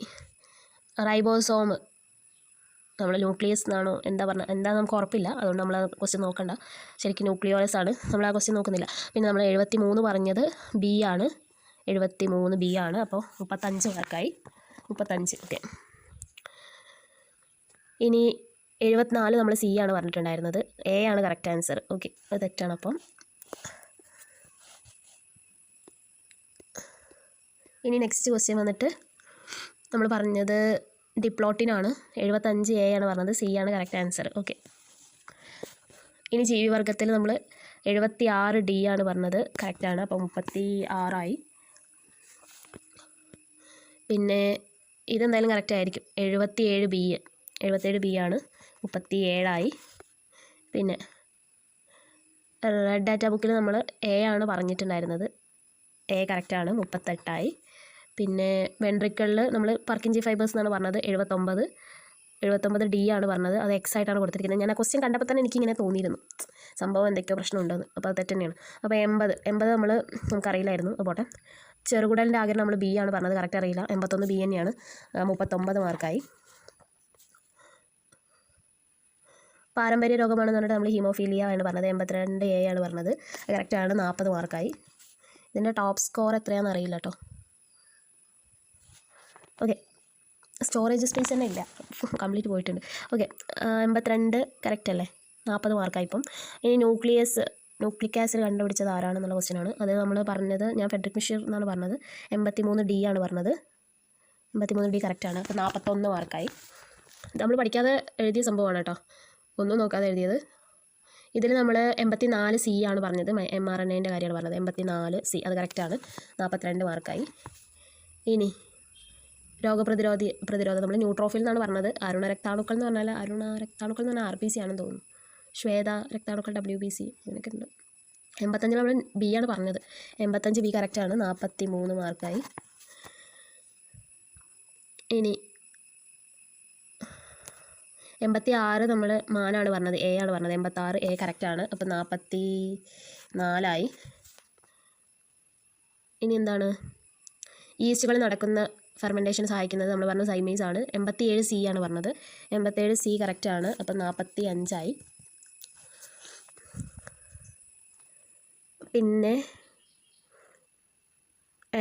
റൈബോസോം നമ്മൾ ന്യൂക്ലിയസ് എന്നാണോ എന്താ നമുക്ക് ഉറപ്പില്ല, അതുകൊണ്ട് നമ്മൾ ആ ക്വസ്റ്റ്യൻ നോക്കണ്ട, ശരിക്കും ന്യൂക്ലിയോളസ് ആണ്, നമ്മൾ ആ ക്വസ്റ്റ്യൻ നോക്കുന്നില്ല. പിന്നെ നമ്മൾ 73 പറഞ്ഞത് ബി ആണ്, 73 ബി ആണ്, അപ്പോൾ 35 മാർക്കായി, 35. ഓക്കെ, ഇനി 74 നമ്മൾ സി ആണ് പറഞ്ഞിട്ടുണ്ടായിരുന്നത്, എ ആണ് കറക്റ്റ് ആൻസർ. ഓക്കെ, അത് തെറ്റാണ്. അപ്പം ഇനി നെക്സ്റ്റ് ക്വസ്റ്റ്യൻ വന്നിട്ട് നമ്മൾ പറഞ്ഞത് ഡിപ്ലോട്ടിനാണ്, 75 എ ആണ് പറഞ്ഞത്, സി ആണ് കറക്റ്റ് ആൻസർ. ഓക്കെ, ഇനി ജീവിവർഗത്തിൽ നമ്മൾ 76 ഡി ആണ് പറഞ്ഞത്, കറക്റ്റാണ്, അപ്പോൾ 36ആയി. പിന്നെ ഇതെന്തായാലും കറക്റ്റ് ആയിരിക്കും, 77 ബി ആണ്, 37ആയി. പിന്നെ റെഡ് ഡാറ്റ ബുക്കിൽ നമ്മൾ എ ആണ് പറഞ്ഞിട്ടുണ്ടായിരുന്നത്, എ കറക്റ്റാണ്, 38ആയി. പിന്നെ വെൻട്രിക്കിളിൽ നമ്മൾ പർക്കിഞ്ചി ഫൈബേഴ്സ് എന്നാണ് പറഞ്ഞത്, 79 ഡി ആണ് പറഞ്ഞത്, അത് എക്സ് ആയിട്ടാണ് കൊടുത്തിരിക്കുന്നത്. ഞാൻ ആ ക്വസ്റ്റ്യൻ കണ്ടപ്പോൾ തന്നെ എനിക്കിങ്ങനെ തോന്നിയിരുന്നു, സംഭവം എന്തൊക്കെയോ പ്രശ്നമുണ്ടെന്ന്, അപ്പോൾ അത് തെറ്റ് തന്നെയാണ്. അപ്പോൾ 80 നമ്മൾ നമുക്കറിയില്ലായിരുന്നു, പോട്ടെ. ചെറുകുടലിൻ്റെ ആഗ്രഹം നമ്മൾ ബി ആണ് പറഞ്ഞത്, കറക്റ്റ് അറിയില്ല, 81 ബി തന്നെയാണ്, 39 മാർക്കായി. പാരമ്പര്യ രോഗമാണെന്ന് പറഞ്ഞിട്ട് നമ്മൾ ഹീമോഫീലിയ ആണ് പറഞ്ഞത്, 82 എ ആണ് പറഞ്ഞത്, കറക്റ്റാണ്, 40 മാർക്കായി. ഇതിൻ്റെ ടോപ്പ് സ്കോർ എത്രയാണെന്ന് അറിയില്ല കേട്ടോ. ഓക്കെ, സ്റ്റോറേജ് സ്പേസ് തന്നെ ഇല്ല, കംപ്ലീറ്റ് പോയിട്ടുണ്ട്. ഓക്കെ, 82 കറക്റ്റ് അല്ലേ, 40 മാർക്കായി. ഇപ്പം ഇനി ന്യൂക്ലിക് ആസിഡ് കണ്ടുപിടിച്ചത് ആരാണെന്നുള്ള ക്വസ്റ്റ്യനാണ്. അത് നമ്മൾ പറഞ്ഞത്, ഞാൻ ഫെഡറിക് മിഷർ എന്നാണ് പറഞ്ഞത്, 83 ഡി ആണ് പറഞ്ഞത്, 83 ഡി കറക്റ്റാണ്, അപ്പോൾ 41 മാർക്കായി. നമ്മൾ പഠിക്കാതെ എഴുതിയ സംഭവമാണ് കേട്ടോ, ഒന്നും നോക്കാതെ എഴുതിയത്. ഇതിൽ നമ്മൾ 84 സി ആണ് പറഞ്ഞത്, mRNAൻ്റെ കാര്യമാണ് പറഞ്ഞത്, 84 സി, അത് കറക്റ്റാണ്, 42 മാർക്കായി. ഇനി പ്രതിരോധം നമ്മൾ ന്യൂട്രോഫിൽ എന്നാണ് പറഞ്ഞത്, അരുണ രക്താണുക്കൾ എന്ന് പറഞ്ഞാൽ RBC ആണെന്ന് തോന്നുന്നു, ശ്വേത രക്താണുക്കൾ WBC അങ്ങനെയൊക്കെ ഉണ്ട്. 85 നമ്മൾ ബി ആണ് പറഞ്ഞത്, 85 ബി കറക്റ്റാണ്, 43 മാർക്കായി. ഇനി 86 നമ്മൾ മാനാണ് പറഞ്ഞത്, എ ആണ് പറഞ്ഞത്, 86 എ കറക്റ്റാണ്, അപ്പോൾ 44ആയി. ഇനി എന്താണ്, ഈസ്റ്റുകൾ നടക്കുന്ന ഫെർമെൻറ്റേഷൻ സഹായിക്കുന്നത് നമ്മൾ പറഞ്ഞ സൈമേസ് ആണ്, 87 സി ആണ് പറഞ്ഞത്, 87 സി കറക്റ്റാണ്, അപ്പം 45ആയി. പിന്നെ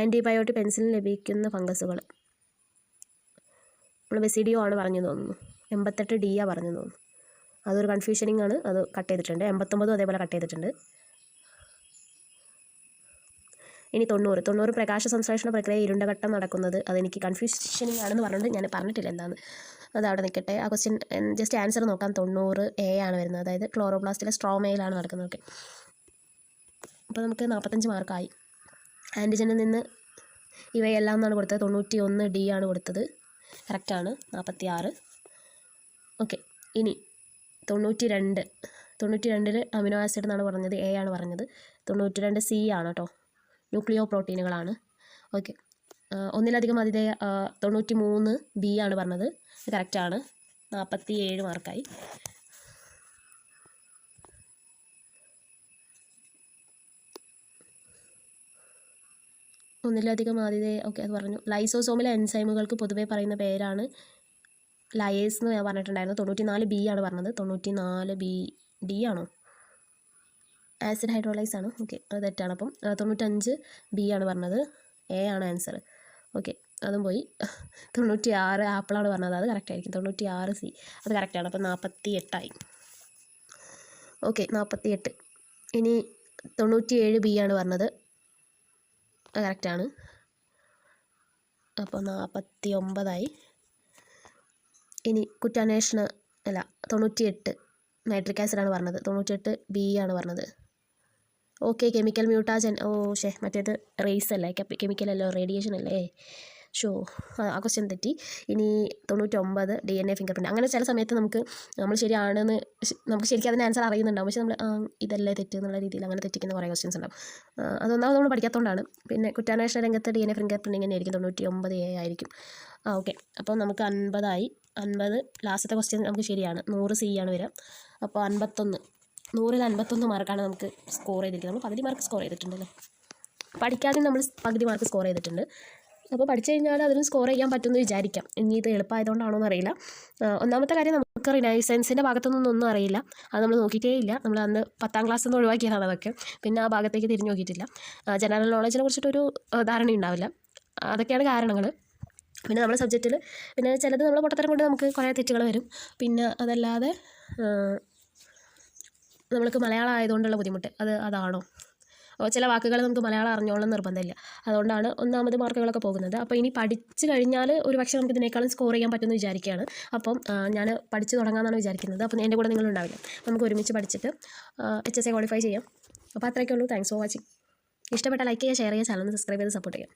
ആൻറ്റിബയോട്ടിക് പെൻസിലിൻ ലഭിക്കുന്ന ഫംഗസുകൾ നമ്മൾ ബെസിഡിയോ ആണ് പറഞ്ഞു തോന്നുന്നു, 88 ഡി ആ പറഞ്ഞു തോന്നുന്നു, അതൊരു കൺഫ്യൂഷനിങ് ആണ്, അത് കട്ട് ചെയ്തിട്ടുണ്ട്. 89 അതേപോലെ കട്ട് ചെയ്തിട്ടുണ്ട്. ഇനി 90 പ്രകാശ സംശ്ലേഷണ പ്രക്രിയ ഇരുണ്ടഘട്ടം നടക്കുന്നത്, അതെനിക്ക് കൺഫ്യൂഷനിങ് ആണെന്ന് പറഞ്ഞിട്ട് ഞാൻ പറഞ്ഞിട്ടില്ല എന്താന്ന്, അത് അവിടെ നിൽക്കട്ടെ. ആ ക്വസ്റ്റ്യൻ ജസ്റ്റ് ആൻസർ നോക്കാം. 90 എ ആണ് വരുന്നത്, അതായത് ക്ലോറോപ്ലാസ്റ്റിലെ സ്ട്രോമയിലാണ് നടക്കുന്നത്. ഓക്കെ, അപ്പോൾ നമുക്ക് 45 മാർക്കായി. ആൻറ്റിജനിൽ നിന്ന് ഇവയെല്ലാം എന്നാണ് കൊടുത്തത്, 91 ഡി ആണ് കൊടുത്തത്, കറക്റ്റാണ്, 46. ഓക്കെ, ഇനി 92 അമിനോ ആസിഡ് എന്നാണ് പറഞ്ഞത്, എ ആണ് പറഞ്ഞത്, 92 സി ആണ് കേട്ടോ, ന്യൂക്ലിയോ പ്രോട്ടീനുകളാണ്. ഓക്കെ, ഒന്നിലധികം അതിഥേയ 93 ബി ആണ് പറഞ്ഞത്, കറക്റ്റാണ്, 47 മാർക്കായി. ഒന്നിലധികം ആതിഥേയ, ഓക്കെ അത് പറഞ്ഞു. ലൈസോസോമിലെ എൻസൈമുകൾക്ക് പൊതുവെ പറയുന്ന പേരാണ് ലയേഴ്സ് എന്ന് ഞാൻ പറഞ്ഞിട്ടുണ്ടായിരുന്നു. 94 ബി ആണ് പറഞ്ഞത്. 94 ബി ഡി ആണോ? ആസിഡ് ഹൈഡ്രോളൈസ് ആണ്. ഓക്കെ, അത് തെറ്റാണ്. അപ്പം 95 ബി ആണ് പറഞ്ഞത്. എ ആണ് ആൻസർ. ഓക്കെ, അതും പോയി. 96 ആപ്പിളാണ് പറഞ്ഞത്. അത് കറക്റ്റ് ആയിരിക്കും. 96 സി അത് കറക്റ്റാണ്. അപ്പം 48ആയി. ഓക്കെ, 48. ഇനി 97 ബി ആണ് പറഞ്ഞത്. അത് കറക്റ്റാണ്. അപ്പോൾ 49ആയി. ഇനി കുറ്റാന്വേഷണ അല്ല 98 നൈട്രിക് ആസിഡാണ് പറഞ്ഞത്. 98 ബി ആണ് പറഞ്ഞത്. Okay, chemical മ്യൂട്ടാജൻ. മറ്റേത് റേസ് അല്ലേ, കെമിക്കൽ അല്ലോ, റേഡിയേഷൻ അല്ലേ. ആ ക്വസ്റ്റ്യൻ തെറ്റി. ഇനി 99 DNA ഫിംഗർ പ്രിൻറ്റ്. അങ്ങനെ ചില സമയത്ത് നമ്മൾ ശരിയാണെന്ന് നമുക്ക് ശരിക്കും അതിന് ആൻസർ അറിയുന്നുണ്ടാവും, പക്ഷേ നമ്മൾ ഇതല്ലേ തെറ്റ് എന്നുള്ള രീതിയിൽ അങ്ങനെ തെറ്റിക്കുന്ന കുറേ ക്വസ്റ്റ്യൻസ് ഉണ്ടാവും. അതൊന്നാമത് നമ്മൾ പഠിക്കാത്തതുകൊണ്ടാണ്. പിന്നെ കുറ്റാന്വേഷണ രംഗത്ത് DNA ഫിംഗർ പ്രിൻറ്റിങ് തന്നെ ആയിരിക്കും. 99 എ ആയിരിക്കും. ഓക്കെ, അപ്പോൾ നമുക്ക് 50ആയി. 50 ലാസ്റ്റത്തെ ക്വസ്റ്റ്യൻ നമുക്ക് ശരിയാണ്. 100 സി ആണ് വരിക. അപ്പോൾ 51, 100ൽ 51 മാർക്കാണ് നമുക്ക് സ്കോർ ചെയ്തിരിക്കുന്നത്. നമ്മൾ പകുതി മാർക്ക് സ്കോർ ചെയ്തിട്ടുണ്ടല്ലേ. പഠിക്കാതെ നമ്മൾ പകുതി മാർക്ക് സ്കോർ ചെയ്തിട്ടുണ്ട്. അപ്പോൾ പഠിച്ചു കഴിഞ്ഞാൽ അതിന് സ്കോർ ചെയ്യാൻ പറ്റുമെന്ന് വിചാരിക്കാം. ഇനി ഇത് എളുപ്പമായതുകൊണ്ടാണോ എന്നറിയില്ല. ഒന്നാമത്തെ കാര്യം, നമുക്ക് റിനൈസൻസിൻ്റെ ഭാഗത്തുനിന്നൊന്നും അറിയില്ല. അത് നമ്മൾ നോക്കിയിട്ടേ ഇല്ല. നമ്മൾ അന്ന് 10ാം ക്ലാസ്സിൽ നിന്ന് ഒഴിവാക്കിയതാണ് അതൊക്കെ. പിന്നെ ആ ഭാഗത്തേക്ക് തിരിഞ്ഞു നോക്കിയിട്ടില്ല. ജനറൽ നോളജിനെ കുറിച്ചിട്ടൊരു ധാരണ ഉണ്ടാവില്ല. അതൊക്കെയാണ് കാരണങ്ങൾ. പിന്നെ നമ്മുടെ സബ്ജക്റ്റിൽ പിന്നെ ചിലത് നമ്മൾ പൊട്ടത്തരം കൊണ്ട് നമുക്ക് കുറേ തെറ്റുകൾ വരും. പിന്നെ അതല്ലാതെ നമ്മൾക്ക് മലയാളം ആയതുകൊണ്ടുള്ള ബുദ്ധിമുട്ട് അതാണോ? ചില വാക്കുകൾ നമുക്ക് മലയാളം അറിഞ്ഞോളണം നിർബന്ധമില്ല. അതുകൊണ്ടാണ് ഒന്നാമത് മാർക്കുകളൊക്കെ പോകുന്നത്. അപ്പോൾ ഇനി പഠിച്ചു കഴിഞ്ഞാൽ ഒരു പക്ഷേ നമുക്ക് ഇതിനേക്കാളും സ്കോർ ചെയ്യാൻ പറ്റുമെന്ന് വിചാരിക്കുകയാണ്. അപ്പം ഞാൻ പഠിച്ചു തുടങ്ങാമെന്നാണ് വിചാരിക്കുന്നത്. അപ്പോൾ എൻ്റെ കൂടെ നിങ്ങളുണ്ടാവില്ല. നമുക്ക് ഒരുമിച്ച് പഠിച്ചിട്ട് HSA ക്വാളിഫൈ ചെയ്യാം. അപ്പോൾ അത്രയൊക്കെ ഉള്ളൂ. Thanks for watching. ഇഷ്ടപ്പെട്ട ലൈക്ക് ചെയ്യുക, ഷെയർ ചെയ്യുക, ചാനൽ സബ്സ്ക്രൈബ് ചെയ്ത് സപ്പോർട്ട് ചെയ്യാം.